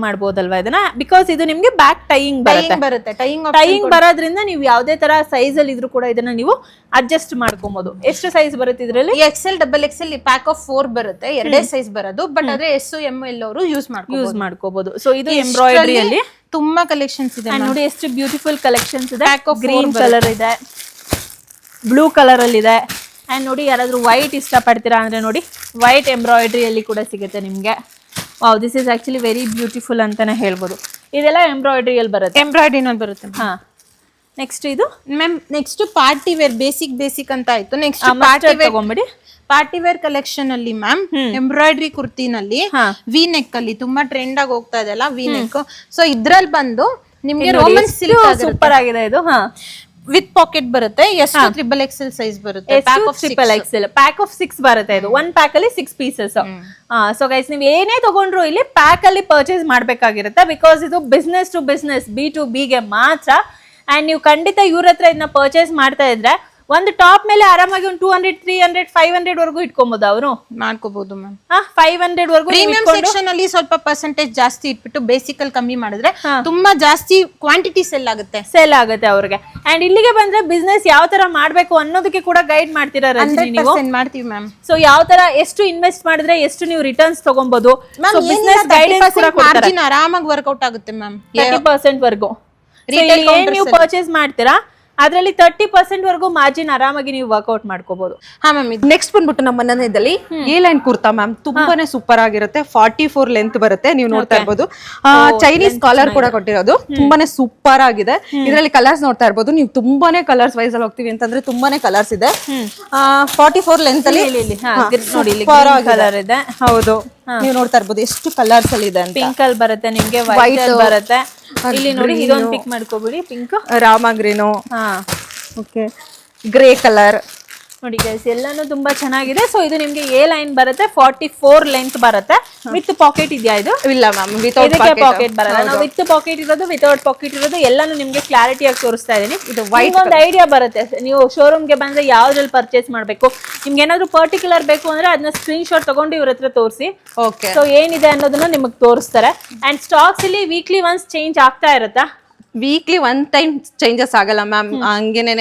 ಮಾಡಬಹುದಲ್ವಾ ಇದನ್ನ? ಬಿಕಾಸ್ ಇದು ನಿಮ್ಗೆ ಬ್ಯಾಕ್ ಟೈಯಿಂಗ್ ಬರುತ್ತೆ. ಟೈಯಿಂಗ್ ಬರೋದ್ರಿಂದ ನೀವು ಯಾವ್ದೇ ತರ ಸೈಜ್ ಅಲ್ಲಿ ಇದ್ರೂ ಕೂಡ ಇದನ್ನ ನೀವು ಅಡ್ಜಸ್ಟ್ ಮಾಡ್ಕೊಬಹುದು. ಎಷ್ಟು ಸೈಜ್ ಬರುತ್ತೆ ಇದರಲ್ಲಿ? XL XXL ಪ್ಯಾಕ್ ಆಫ್ 4 ಬರುತ್ತೆ, ಎರಡೇ ಸೈಜ್ ಬರೋದು. ಬಟ್ ಆದ್ರೆ S M L ಅವರು ಯೂಸ್ ಮಾಡ್ಕೋಬಹುದು. ಸೊ ಇದು ಎಂಬ್ರಾಯ್ಡ್ರಿ ಅಲ್ಲಿ ತುಂಬಾ ಕಲೆಕ್ಷನ್ಸ್ ಇದೆ ನೋಡಿ, ಎಷ್ಟು ಬ್ಯೂಟಿಫುಲ್ ಕಲೆಕ್ಷನ್ಸ್ ಇದೆ. ಗ್ರೀನ್ ಕಲರ್ ಇದೆ, ಬ್ಲೂ ಕಲರ್ ಅಲ್ಲಿ ಇದೆ. ಅಂಡ್ ನೋಡಿ, ಯಾರಾದ್ರೂ ವೈಟ್ ಇಷ್ಟಪಡ್ತೀರಾ ಅಂದ್ರೆ ನೋಡಿ, ವೈಟ್ ಎಂಬ್ರಾಯ್ಡ್ರಿ ಅಲ್ಲಿ ಕೂಡ ಸಿಗುತ್ತೆ ನಿಮ್ಗೆ. Wow, this is actually very beautiful ಅಂತಾನೆ ಹೇಳ್ಬೋದು. ಇದೆಲ್ಲ ಎಂಬ್ರಾಯ್ಡ್ರಿ ಅಲ್ಲಿ ಬರುತ್ತೆ. ಹಾ, ನೆಕ್ಸ್ಟ್ ಇದು ma'am. Next party wear basic ಅಂತ ಆಯ್ತು. ನೆಕ್ಸ್ಟ್ ಪಾರ್ಟಿ ವೇರ್ ಕಲೆಕ್ಷನ್ ಅಲ್ಲಿ ಮ್ಯಾಮ್ ಎಂಬ್ರಾಯ್ಡ್ರಿ ಕುರ್ತಿನಲ್ಲಿ ವಿ ನೆಕ್ ಅಲ್ಲಿ ತುಂಬಾ ಟ್ರೆಂಡ್ ಆಗಿ ಹೋಗ್ತಾ ಇದೆ ಅಲ್ಲ, ವಿ ನೆಕ್. ಸೊ ಇದ್ರಲ್ಲಿ ಬಂದು ನಿಮ್ಗೆ ರೋಮನ್ ಸಿಲ್ಕ್ ಸೂಪರ್ ಆಗಿದೆ ಇದು. ವಿತ್ ಪಾಕೆಟ್ ಬರುತ್ತೆ. ಎಷ್ಟು XXL ಸೈಜ್ ಬರುತ್ತೆ. ಪ್ಯಾಕ್ ಆಫ್ 6 ಬರುತ್ತೆ ಇದು. 1 ಪ್ಯಾಕ್ ಅಲ್ಲಿ 6 ಪೀಸಸ್. ಸೊ ಗೈಸ್, ನೀವು ಏನೇ ತಗೊಂಡ್ರು ಇಲ್ಲಿ ಪ್ಯಾಕ್ ಅಲ್ಲಿ ಪರ್ಚೇಸ್ ಮಾಡ್ಬೇಕಾಗಿರುತ್ತೆ. ಬಿಕಾಸ್ ಇದು ಬಿಸ್ನೆಸ್ ಟು ಬಿಸ್ನೆಸ್, B2B ಗೆ ಮಾತ್ರ. ಅಂಡ್ ನೀವು ಖಂಡಿತ ಇವ್ರ ಹತ್ರ ಇದನ್ನ ಪರ್ಚೇಸ್ ಮಾಡ್ತಾ ಇದ್ರೆ ಒಂದು ಟಾಪ್ ಮೇಲೆ ಆರಾಮಾಗಿ ಒಂದು 200, 300, 500 ವರ್ಗೂ ಇಟ್ಕೊಬಹುದು. ಅವರು ಮಾಡ್ಕೋಬಹುದು ಮ್ಯಾಮ್. 500 ವರ್ಗೂ. ಪ್ರೀಮಿಯಂ ಸೆಕ್ಷನ್ ಅಲ್ಲಿ ಸ್ವಲ್ಪ ಪರ್ಸೆಂಟೇಜ್ ಜಾಸ್ತಿ ಇಟ್ಬಿಟ್ಟು ಬೇಸಿಕ್ ಅಲ್ಲಿ ಕಮ್ಮಿ ಮಾಡಿದ್ರೆ ತುಂಬಾ ಜಾಸ್ತಿ ಕ್ವಾಂಟಿಟಿ ಸೆಲ್ ಆಗುತ್ತೆ ಅವ್ರಿಗೆ. ಅಂಡ್ ಇಲ್ಲಿಗೆ ಬಂದ್ರೆ ಬಿಸ್ನೆಸ್ ಯಾವ ತರ ಮಾಡ್ಬೇಕು ಅನ್ನೋದಕ್ಕೆ ಕೂಡ ಗೈಡ್ ಮಾಡ್ತೀರಾ ರಜನಿ ನೀವು? ಮಾಡ್ತೀವಿ ಮ್ಯಾಮ್. ಸೊ ಯಾವ ತರ ಎಷ್ಟು ಇನ್ವೆಸ್ಟ್ ಮಾಡಿದ್ರೆ ಎಷ್ಟು ನೀವು ರಿಟರ್ನ್ಸ್ ತಗೊಬಹುದು. ಬಿಸ್ನೆಸ್ ಗೈಡೆನ್ಸ್ ಕೂಡ ಕೊಡ್ತಾರೆ. ಆರಾಮಾಗಿ ವರ್ಕೌಟ್ ಆಗುತ್ತೆ ಮ್ಯಾಮ್. 30% ವರ್ಗೂ ನೀವು ಪರ್ಚೇಸ್ ಮಾಡ್ತೀರಾ ಅದರಲ್ಲಿ 30% ವರೆಗೂ ಮಾರ್ಜಿನ್ ಆರಾಮಾಗಿ ನೀವು ವರ್ಕೌಟ್ ಮಾಡ್ಕೋಬಹುದು. ಹಾ ಮ್ಯಾಮ್, ನೆಕ್ಸ್ಟ್ ಬಂದ್ಬಿಟ್ಟು ನಮ್ಮ ಮನೆಯಲ್ಲಿ ಎ ಲೈನ್ ಕುರ್ತಾ ಮ್ಯಾಮ್, ತುಂಬಾನೇ ಸೂಪರ್ ಆಗಿರುತ್ತೆ. 44 ಲೆಂತ್ ಬರುತ್ತೆ, ನೀವು ನೋಡ್ತಾ ಇರ್ಬೋದು. ಚೈನೀಸ್ ಕಾಲರ್ ಕೂಡ ಕೊಟ್ಟಿರೋದು, ತುಂಬಾನೇ ಸೂಪರ್ ಆಗಿದೆ. ಇದರಲ್ಲಿ ಕಲರ್ಸ್ ನೋಡ್ತಾ ಇರ್ಬೋದು ನೀವು. ತುಂಬಾನೇ ಕಲರ್ಸ್ ವೈಸ್ ಅಲ್ಲಿ ಹೋಗ್ತೀವಿ ಅಂತಂದ್ರೆ ತುಂಬಾನೇ ಕಲರ್ಸ್ ಇದೆ. 44 ಲೆಂತ್ ಅಲ್ಲಿ ಕಲರ್ ಇದೆ. ಹೌದು, ನೀವು ನೋಡ್ತಾ ಇರ್ಬೋದು ಎಷ್ಟು ಕಲರ್ಸ್ ಅಲ್ಲಿ ಇದೆ ಅಂತ. ಪಿಂಕ್ ಅಲ್ಲಿ ಬರುತ್ತೆ ನಿಮ್ಗೆ, ವೈಟ್ ಅಲ್ಲಿ ಬರುತ್ತೆ. ಇಲ್ಲಿ ನೋಡಿ ಇದೊಂದು ಪಿಕ್ ಮಾಡ್ಕೋಬಿಡಿ, ಪಿಂಕ್, ರಾಮ ಗ್ರೀನು, ಹಾ ಓಕೆ, ಗ್ರೇ ಕಲರ್ ನೋಡಿ ಗೈಸ್, ಎಲ್ಲಾನು ತುಂಬಾ ಚೆನ್ನಾಗಿದೆ. ಸೊ ಇದು ನಿಮ್ಗೆ ಎ ಲೈನ್ ಬರುತ್ತೆ, 44 ಲೆಂತ್ ಬರುತ್ತೆ. ವಿತ್ ಪಾಕೆಟ್ ಇದೆಯಾ ಇದು? ಇಲ್ಲ ಮ್ಯಾಮ್, ಇದಕ್ಕೆ ಪಾಕೆಟ್ ಬರಲ್ಲ. ನಾವು ವಿತ್ ಪಾಕೆಟ್ ಇರೋದು, ವಿತೌಟ್ ಪಾಕೆಟ್ ಇರೋದು ಎಲ್ಲಾನು ನಿಮ್ಗೆ ಕ್ಲಾರಿಟಿ ಆಗಿ ತೋರಿಸ್ತಾ ಇದೀನಿ. ಇದು ವೈಟ್ ಒಂದು ಐಡಿಯಾ ಬರುತ್ತೆ. ನೀವು ಶೋರೂಮ್ ಗೆ ಬಂದ್ರೆ ಯಾವ್ದ್ರಲ್ಲಿ ಪರ್ಚೇಸ್ ಮಾಡ್ಬೇಕು, ನಿಮ್ಗೆ ಏನಾದ್ರು ಪರ್ಟಿಕ್ಯುಲರ್ ಬೇಕು ಅಂದ್ರೆ ಅದನ್ನ ಸ್ಕ್ರೀನ್ ಶಾಟ್ ತಗೊಂಡು ಇವ್ರ ಹತ್ರ ತೋರಿಸಿ. ಓಕೆ, ಸೊ ಏನಿದೆ ಅನ್ನೋದನ್ನ ನಿಮಗೆ ತೋರಿಸ್ತಾರೆ. ಅಂಡ್ ಸ್ಟಾಕ್ಸ್ ಇಲ್ಲಿ ವೀಕ್ಲಿ ಒನ್ಸ್ ಚೇಂಜ್ ಆಗ್ತಾ ಇರುತ್ತಾ? ವೀಕ್ಲಿ ಒನ್ ಟೈಮ್ ಚೇಂಜಸ್ ಆಗಲ್ಲ ಮ್ಯಾಮ್, ಹಂಗೇನೆ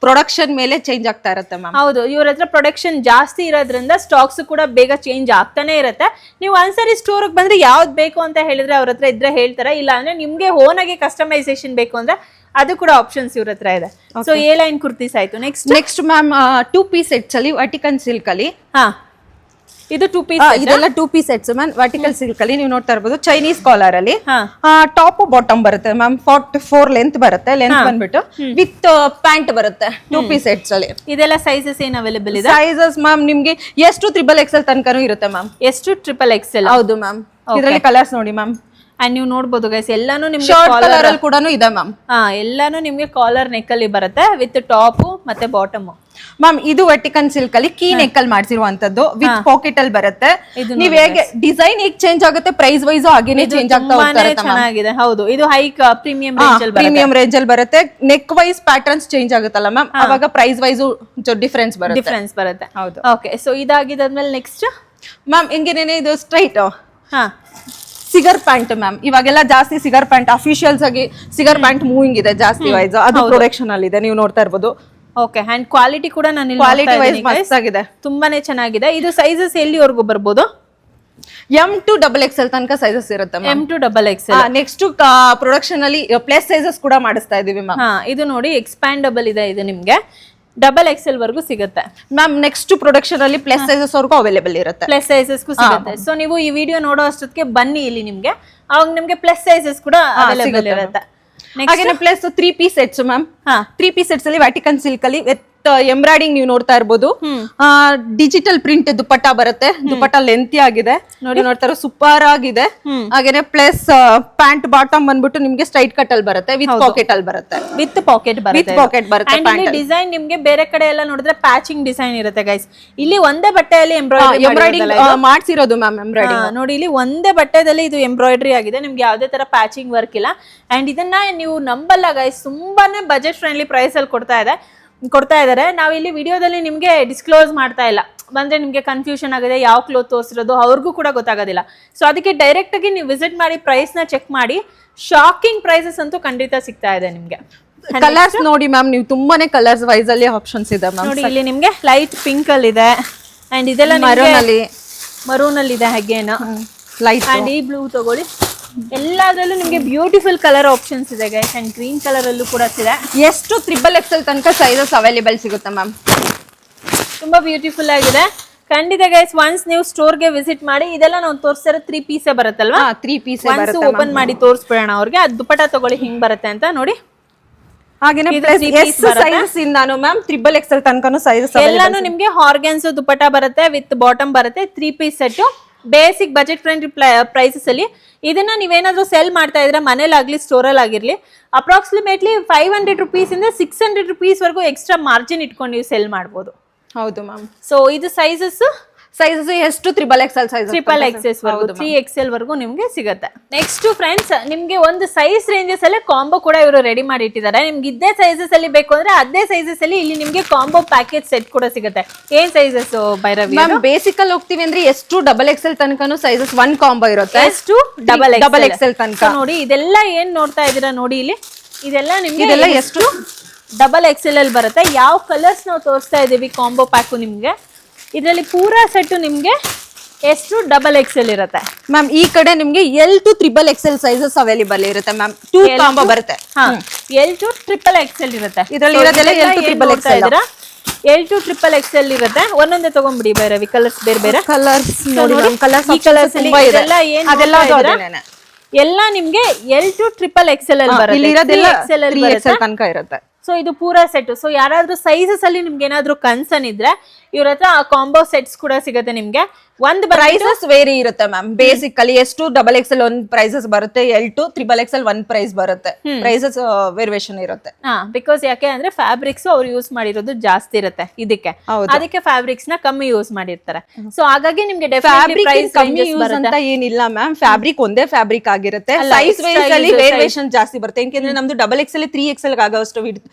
ಪ್ರೊಡಕ್ಷನ್ ಮೇಲೆ ಚೇಂಜ್ ಆಗ್ತಾ ಇರುತ್ತೆ ಮ್ಯಾಮ್. ಹೌದು, ಇವ್ರ ಹತ್ರ ಪ್ರೊಡಕ್ಷನ್ ಜಾಸ್ತಿ ಇರೋದ್ರಿಂದ ಸ್ಟಾಕ್ಸ್ ಕೂಡ ಬೇಗ ಚೇಂಜ್ ಆಗ್ತಾನೆ ಇರುತ್ತೆ. ನೀವು ಒಂದ್ಸರಿ ಸ್ಟೋರ್ಗೆ ಬಂದ್ರೆ ಯಾವ್ದು ಬೇಕು ಅಂತ ಹೇಳಿದ್ರೆ ಅವ್ರ ಹತ್ರ ಇದ್ರೆ ಹೇಳ್ತಾರೆ. ಇಲ್ಲ ಅಂದ್ರೆ ನಿಮ್ಗೆ ಓನ್ ಆಗಿ ಕಸ್ಟಮೈಸೇಷನ್ ಬೇಕು ಅಂದ್ರೆ ಅದು ಕೂಡ ಆಪ್ಷನ್ಸ್ ಇವ್ರ ಹತ್ರ ಇದೆ. ಸೊ ಎ ಲೈನ್ ಕುರ್ತೀಸ್ ಆಯ್ತು. ನೆಕ್ಸ್ಟ್ ಮ್ಯಾಮ್ 2 ಪೀಸ್ ಸೆಟ್ಸ್ ಅಲ್ಲಿ ವರ್ಟಿಕಲ್ ಸಿಲ್ಕ್ ಅಲ್ಲಿ, ಹಾ ಇದು 2 ಪೀಸ್, ಇದೆಲ್ಲ 2 piece sets ma'am. Vertical silk ಅಲ್ಲಿ ನೀವು ನೋಡ್ತಾ ಇರ್ಬೋದು. ಚೈನೀಸ್ ಕಾಲರ್ ಅಲ್ಲಿ ಟಾಪ್ ಬಾಟಮ್ ಬರುತ್ತೆ ಮ್ಯಾಮ್. 44 ಲೆಂತ್ ಬರುತ್ತೆ. ಲೆಂತ್ ಬಂದ್ಬಿಟ್ಟು ವಿತ್ ಪ್ಯಾಂಟ್ ಬರುತ್ತೆ 2 ಪೀಸ್ ಸೆಟ್ಸ್ ಅಲ್ಲಿ. ಇದೆಲ್ಲ ಸೈಜಸ್ ಏನ್ ಅವೈಲೇಬಲ್ ಇದೆ? ಸೈಜಸ್ ಮ್ಯಾಮ್ ನಿಮ್ಗೆ ಎಷ್ಟು XXL ತನಕನೂ ಇರುತ್ತೆ ಮ್ಯಾಮ್. ಎಷ್ಟು XXL? ಹೌದು ಮ್ಯಾಮ್. ಇದರಲ್ಲಿ ಕಲರ್ಸ್ ನೋಡಿ ಮ್ಯಾಮ್. ಅಂಡ್ ನೀವು ನೋಡಬಹುದು ಗೈಸ್, ಎಲ್ಲಾನು ನಿಮ್ಗೆ ಶಾರ್ಟ್ ಕಲರ್ ಅಲ್ಲಿ ಕೂಡ ಇದೆ ಮ್ಯಾಮ್. ಎಲ್ಲಾನು ನಿಮ್ಗೆ ಕಾಲರ್ ನೆಕ್ ಅಲ್ಲಿ ಬರುತ್ತೆ ವಿತ್ ಟಾಪ್ ಮತ್ತೆ ಬಾಟಮ್. ಮ್ಯಾಮ್ ಇದು ವರ್ಟಿಕಲ್ ಸಿಲ್ಕ್ ಅಲ್ಲಿ ಕೀ ನೆಕ್ ಅಲ್ಲಿ ಮಾಡ್ಸಿರುವಂತದ್ದು, ವಿತ್ ಪಾಕೆಟ್ ಅಲ್ಲಿ ಬರುತ್ತೆ. ನೀವ್ ಹೇಗೆ ಡಿಸೈನ್ ಹೇಗೆ ಚೇಂಜ್ ಆಗುತ್ತೆ, ಪ್ರೈಸ್ ವೈಸ್ ಹಾಗೇನೆ ಚೇಂಜ್ ಆಗ್ತಾ ಹೋಗ್ತಾರೆ. ಚೆನ್ನಾಗಿದೆ. ಹೌದು, ಇದು ಹೈ ಪ್ರೀಮಿಯಂ ರೇಂಜ್ ಅಲ್ಲಿ ಬರುತ್ತೆ. ನೆಕ್ ವೈಸ್ ಪ್ಯಾಟರ್ನ್ಸ್ ಚೇಂಜ್ ಆಗುತ್ತಲ್ಲ ಮ್ಯಾಮ್, ಅವಾಗ ಪ್ರೈಸ್ ವೈಸ್ ಡಿಫರೆನ್ಸ್ ಬರುತ್ತೆ. ಹೌದು. ಓಕೆ, ಸೊ ಇದಾಗಿದ್ದಾದ್ಮೇಲೆ ನೆಕ್ಸ್ಟ್ ಮ್ಯಾಮ್ ಹಿಂಗೇನೆ ಇದು ಸ್ಟ್ರೈಟ್ ಹಾ ಸಿಗರ್ ಪ್ಯಾಂಟ್ ಮ್ಯಾಮ್. ಇವಾಗೆಲ್ಲ ಜಾಸ್ತಿ ಸಿಗರ್ ಪ್ಯಾಂಟ್ ಅಫಿಷಿಯಲ್ಸ್ ಆಗಿ ಸಿಗರ್ ಪ್ಯಾಂಟ್ ಮೂವಿಂಗ್ ಇದೆ ಜಾಸ್ತಿ ವೈಸ್, ಅದು ಪ್ರೊಡಕ್ಷನ್ ಅಲ್ಲಿ ಇದೆ, ನೀವು ನೋಡ್ತಾ ಇರ್ಬೋದು. ಓಕೆ, ಅಂಡ್ ಕ್ವಾಲಿಟಿ ಕೂಡ ನಾನು ಕ್ವಾಲಿಟಿ ವೈಸ್ ಮಸ್ತ್ ಆಗಿದೆ, ತುಂಬಾನೇ ಚೆನ್ನಾಗಿದೆ. ಇದು ಸೈಜಸ್ ಎಲ್ಲಿವರೆಗೂ ಬರ್ಬೋದು? M to XXL ತನಕ ಸೈಜಸ್ ಇರುತ್ತೆ M to XXL. Next production ಅಲ್ಲಿ ಪ್ಲಸ್ ಸೈಜಸ್ ಕೂಡ ಮಾಡಿಸ್ತಾ ಇದೀವಿ ಮ್ಯಾಮ್. ಇದು ನೋಡಿ ಎಕ್ಸ್ಪ್ಯಾಂಡಬಲ್ ಇದೆ, ಇದು ನಿಮ್ಗೆ XXL ವರ್ಗೂ ಸಿಗುತ್ತೆ ಮ್ಯಾಮ್. ನೆಕ್ಸ್ಟ್ ಪ್ರೊಡಕ್ಷನ್ ಅಲ್ಲಿ ಪ್ಲಸ್ ಸೈಜಸ್ ವರ್ಗೂ ಅವೈಲೇಬಲ್ ಇರುತ್ತೆ. ಪ್ಲಸ್ ಸೈಜಸ್ಗೂ ಸಿಗುತ್ತೆ. ಸೊ ನೀವು ಈ ವಿಡಿಯೋ ನೋಡೋ ಅಷ್ಟೊತ್ತಿಗೆ ಬನ್ನಿ ಇಲ್ಲಿ, ನಿಮ್ಗೆ ಅವಾಗ ನಿಮ್ಗೆ ಪ್ಲಸ್ ಸೈಜಸ್ ಕೂಡ ಅವೈಲೇಬಲ್ ಇರುತ್ತೆ. ಹಾಗೇನೆ plus 3 piece sets ma'am. 3 piece sets ಅಲ್ಲಿ ವರ್ಟಿಕಲ್ ಸಿಲ್ಕ್ ಅಲ್ಲಿ ವಿತ್ ಎಂಬ್ರಾಯ್ಡಿಂಗ್ ನೀವು ನೋಡ್ತಾ ಇರ್ಬೋದು. ಡಿಜಿಟಲ್ ಪ್ರಿಂಟ್ ದುಪಟ್ಟ ಬರುತ್ತೆ. ದುಪಟ್ಟ ಲೆಂತಿ ಆಗಿದೆ, ನೋಡಿ ನೋಡ್ತಾ ಇರೋ ಸೂಪರ್ ಆಗಿದೆ. ಹಾಗೇನೆ ಪ್ಲಸ್ ಪ್ಯಾಂಟ್ ಬಾಟಮ್ ಬಂದ್ಬಿಟ್ಟು ನಿಮ್ಗೆ ಸ್ಟ್ರೈಟ್ ಕಟ್ ಅಲ್ಲಿ ಬರುತ್ತೆ, ವಿತ್ ಪಾಕೆಟ್ ಅಲ್ಲಿ ಬರುತ್ತೆ. ವಿತ್ ಪಾಕೆಟ್ ಬರುತ್ತೆ. ಡಿಸೈನ್ ನಿಮ್ಗೆ ಬೇರೆ ಕಡೆ ಎಲ್ಲ ನೋಡಿದ್ರೆ ಪ್ಯಾಚಿಂಗ್ ಡಿಸೈನ್ ಇರುತ್ತೆ ಗೈಸ್. ಇಲ್ಲಿ ಒಂದೇ ಬಟ್ಟೆಯಲ್ಲಿ ಎಂಬ್ರಾಯ್ಡಿಂಗ್ ಮಾಡ್ಸಿರೋದು ಮ್ಯಾಮ್. ಎಂಬ್ರಾಯ್ಡಿಂಗ್ ನೋಡಿ, ಇಲ್ಲಿ ಒಂದೇ ಬಟ್ಟೆದಲ್ಲಿ ಇದು ಎಂಬ್ರಾಯ್ಡ್ರಿ ಆಗಿದೆ, ನಿಮ್ಗೆ ಯಾವ್ದೇ ತರ ಪ್ಯಾಚಿಂಗ್ ವರ್ಕ್ ಇಲ್ಲ. ಅಂಡ್ ಇದನ್ನ ನೀವು ನಂಬಲ್ಲ ಗೈಸ್, ತುಂಬಾನೇ ಬಜೆಟ್ ಫ್ರೆಂಡ್ಲಿ ಪ್ರೈಸ್ ಅಲ್ಲಿ ಕೊಡ್ತಾ ಇದಾರೆ. ನಾವು ಇಲ್ಲಿ ವಿಡಿಯೋದಲ್ಲಿ ನಿಮ್ಗೆ ಡಿಸ್ಕ್ಲೋಸ್ ಮಾಡ್ತಾ ಇಲ್ಲ, ಬಂದ್ರೆ ನಿಮ್ಗೆ ಕನ್ಫ್ಯೂಷನ್ ಆಗಿದೆ, ಯಾವ ಕ್ಲೋತ್ ತೋರಿಸಿರೋದು ಅವ್ರಿಗೂ ಕೂಡ ಗೊತ್ತಾಗೋದಿಲ್ಲ. ಸೊ ಅದಕ್ಕೆ ಡೈರೆಕ್ಟ್ ಆಗಿ ನೀವು ವಿಸಿಟ್ ಮಾಡಿ ಪ್ರೈಸ್ ನ ಚೆಕ್ ಮಾಡಿ. ಶಾಕಿಂಗ್ ಪ್ರೈಸಸ್ ಅಂತೂ ಖಂಡಿತ ಸಿಗ್ತಾ ಇದೆ ನಿಮ್ಗೆ. ಕಲರ್ಸ್ ನೋಡಿ ಮ್ಯಾಮ್, ನೀವು ತುಂಬಾನೇ ಕಲರ್ಸ್ ವೈಸ್ ಅಲ್ಲಿ ಆಪ್ಷನ್ಸ್ ಇದೆ ಮ್ಯಾಮ್. ನೋಡಿ ಇಲ್ಲಿ ನಿಮ್ಗೆ ಲೈಟ್ ಪಿಂಕ್ ಅಲ್ಲಿ ಇದೆ, ಅಂಡ್ ಇದೆಲ್ಲ ಮರೂನ್ ಅಲ್ಲಿ ಇದೆ, ಹಾಗೇನ ಲೈಟ್ ಅಂಡ್ ಈ ಬ್ಲೂ ತಗೊಳ್ಳಿ. ಎಲ್ಲದರಲ್ಲೂ ನಿಮ್ಗೆ ಬ್ಯೂಟಿಫುಲ್ ಕಲರ್ ಆಪ್ಷನ್ಸ್ ಇದೆ ಗೈಸ್. ಅಂಡ್ ಗ್ರೀನ್ ಕಲರ್ ಅಲ್ಲೂ ಕೂಡ ಇದೆ. ಎಷ್ಟು XXL ತನಕ ಸೈಜಸ್ ಅವೈಲೇಬಲ್ ಸಿಗುತ್ತೆ ಮ್ಯಾಮ್. ತುಂಬಾ ಬ್ಯೂಟಿಫುಲ್ ಆಗಿದೆ ಖಂಡಿತ ಗೈಸ್. ಒನ್ಸ್ ನೀವು ಸ್ಟೋರ್ಗೆ ವಿಸಿಟ್ ಮಾಡಿ. ಇದೆಲ್ಲ ನಾವು ತೋರಿಸ್ತಾರೆ 3 ಪೀಸೇ ಬರುತ್ತಲ್ವಾ? 3 ಪೀಸ್ ಓಪನ್ ಮಾಡಿ ತೋರಿಸ್ಬಿಡೋಣ ಅವ್ರಿಗೆ. ಅದು ದುಪಟ್ಟ ತಗೊಳ್ಳಿ ಹಿಂಗ್ ಬರುತ್ತೆ ಅಂತ ನೋಡಿ. ಹಾಗೇನೆ ಸೈಜಸ್ ಇಂದಾನು ಮ್ಯಾಮ್ XXL ತನಕನೂ ಸೈಜಸ್ ಎಲ್ಲಾನು ನಿಮ್ಗೆ ಆರ್ಗನ್ಸೋ ದುಪಟ್ಟ ಬರುತ್ತೆ, ವಿತ್ ಬಾಟಮ್ ಬರುತ್ತೆ. 3 piece set basic budget friendly prices ಅಲ್ಲಿ. ಇದನ್ನ ನೀವೇನಾದ್ರೂ ಸೆಲ್ ಮಾಡ್ತಾ ಇದ್ರೆ ಮನೇಲಾಗ್ಲಿ ಸ್ಟೋರಲ್ಲಿ ಆಗಿರ್ಲಿ, ಅಪ್ರಾಕ್ಸಿಮೇಟ್ಲಿ 500 ರುಪೀಸ್ ಇಂದ 600 ರುಪೀಸ್ ವರೆಗೂ ಎಕ್ಸ್ಟ್ರಾ ಮಾರ್ಜಿನ್ ಇಟ್ಕೊಂಡು ನೀವು ಸೆಲ್ ಮಾಡ್ಬೋದು. ಹೌದು ಮ್ಯಾಮ್. ಸೊ ಇದು ಸೈಜಸ್ ಎಷ್ಟು XXL ಸೈಜ್, XXS ವರೆಗೂ 3XL ವರೆಗೂ ನಿಮ್ಗೆ ಸಿಗುತ್ತೆ. ನೆಕ್ಸ್ಟ್ ಫ್ರೆಂಡ್ಸ್, ನಿಮ್ಗೆ ಒಂದು ಸೈಜ್ ರೇಂಜಸ್ ಅಲ್ಲಿ ಕಾಂಬೋ ಕೂಡ ಇವರು ರೆಡಿ ಮಾಡಿ ಇಟ್ಟಿದ್ದಾರೆ. ನಿಮ್ಗೆ ಇದೇ ಸೈಜಸ್ ಅಲ್ಲಿ ಬೇಕು ಅಂದ್ರೆ ಅದೇ ಸೈಜಸ್ ಅಲ್ಲಿ ಇಲ್ಲಿ ನಿಮ್ಗೆ ಕಾಂಬೋ ಪ್ಯಾಕೇಜ್ ಸೆಟ್ ಕೂಡ ಸಿಗುತ್ತೆ. ಏನ್ ಸೈಜಸ್ ಭೈರವಿ? ಮ್ಯಾಮ್ ಬೇಸಿಕ್ ಅಲ್ಲಿ ಹೋಗ್ತೀವಿ ಅಂದ್ರೆ ಎಷ್ಟು XXL ತನಕನೂ ಸೈಜಸ್ 1 ಕಾಂಬೋ ಇರುತ್ತೆ. ಎಷ್ಟು XXL ತನಕ ನೋಡಿ. ಇದೆಲ್ಲ ಏನ್ ನೋಡ್ತಾ ಇದೀರಾ ನೋಡಿ ಇಲ್ಲಿ, ಇದೆಲ್ಲ ನಿಮ್ಗೆ ಎಷ್ಟು XXL ಅಲ್ಲಿ ಬರುತ್ತೆ. ಯಾವ ಕಲರ್ಸ್ ನಾವು ತೋರಿಸ್ತಾ ಇದೀವಿ ಕಾಂಬೋ ಪ್ಯಾಕು ನಿಮ್ಗೆ. ಇದರಲ್ಲಿ ಪೂರಾ ಸೆಟ್ ನಿಮ್ಗೆ ಎಷ್ಟು ಡಬಲ್ ಎಕ್ಸೆಲ್ ಇರುತ್ತೆ ಮ್ಯಾಮ್ ಈ ಕಡೆ ನಿಮ್ಗೆ L to XXL sizes available ಇರುತ್ತೆ ಮ್ಯಾಮ್. 2 ಕಾಂಬೋ ಬರುತ್ತೆ. L to XXL ಇರುತ್ತೆ. ಇದರಲ್ಲಿ ಇರೋದೆಲ್ಲ L to XXL. L to XXL ಇರುತ್ತೆ. ಒಂದೊಂದೇ ತಗೊಂಡ್ಬಿಡಿ ಬೇರೆ ಕಲರ್ಸ್ ಬೇರೆ ಬೇರೆ ಕಲರ್ಸ್ ನೋಡಿ ಮ್ಯಾಮ್, ಕಲರ್ಸ್ ಈ ಕಲರ್ಸ್ ತುಂಬಾ ಇದೆ. ಅದೆಲ್ಲ ಎಲ್ಲ ನಿಮ್ಗೆ L to XXL ಅಲ್ಲಿ ಬರುತ್ತೆ. ಇಲ್ಲಿ ಇರೋದೆಲ್ಲ XL ಅಲ್ಲಿ 3XL ತನಕ ಇರುತ್ತೆ. ಸೊ ಇದು ಪೂರಾ ಸೆಟ್. ಸೊ ಯಾರಾದ್ರೂ ಸೈಜಸ್ ಅಲ್ಲಿ ನಿಮ್ಗೆ ಏನಾದ್ರು ಕನ್ಸರ್ನ್ ಇದ್ರೆ ಇವ್ರ ಹತ್ರ ಕಾಂಬೋ ಸೆಟ್ಸ್ ಕೂಡ ಸಿಗುತ್ತೆ ನಿಮ್ಗೆ. ಒಂದು ಪ್ರೈಸಸ್ ವೇರಿ ಇರುತ್ತೆ ಮ್ಯಾಮ್. ಬೇಸಿಕಲಿ ಎಷ್ಟು XXL ಒಂದ್ ಪ್ರೈಸಸ್ ಬರುತ್ತೆ, L to XXL ಒಂದ್ ಪ್ರೈಸ್ ಬರುತ್ತೆ. ಪ್ರೈಸಸ್ ವೇರಿಯೇಷನ್ ಇರುತ್ತೆ. ಬಿಕಾಸ್ ಯಾಕೆ ಅಂದ್ರೆ ಫ್ಯಾಬ್ರಿಕ್ಸ್ ಅವ್ರು ಯೂಸ್ ಮಾಡಿರೋದು ಜಾಸ್ತಿ ಇರುತ್ತೆ ಇದಕ್ಕೆ, ಅದಕ್ಕೆ ಫ್ಯಾಬ್ರಿಕ್ಸ್ ನ ಕಮ್ಮಿ ಯೂಸ್ ಮಾಡಿರ್ತಾರೆ. ಸೊ ಹಾಗಾಗಿ ನಿಮ್ಗೆ ಫ್ಯಾಬ್ರಿಕ್ ಕಮ್ಮಿ ಯೂಸ್ ಅಂತ ಏನಿಲ್ಲ ಮ್ಯಾಮ್. ಫ್ಯಾಬ್ರಿಕ್ ಒಂದೇ ಫ್ಯಾಬ್ರಿಕ್ ಆಗಿರುತ್ತೆ. ಸೈಜ್ ವೈಸ್ ಅಲ್ಲಿ ವೇರಿಯೇಷನ್ ಜಾಸ್ತಿ ಬರುತ್ತೆ. ಯಾಕೆಂದ್ರೆ ನಮ್ದು XXL 3XL ಆಗೋಷ್ಟು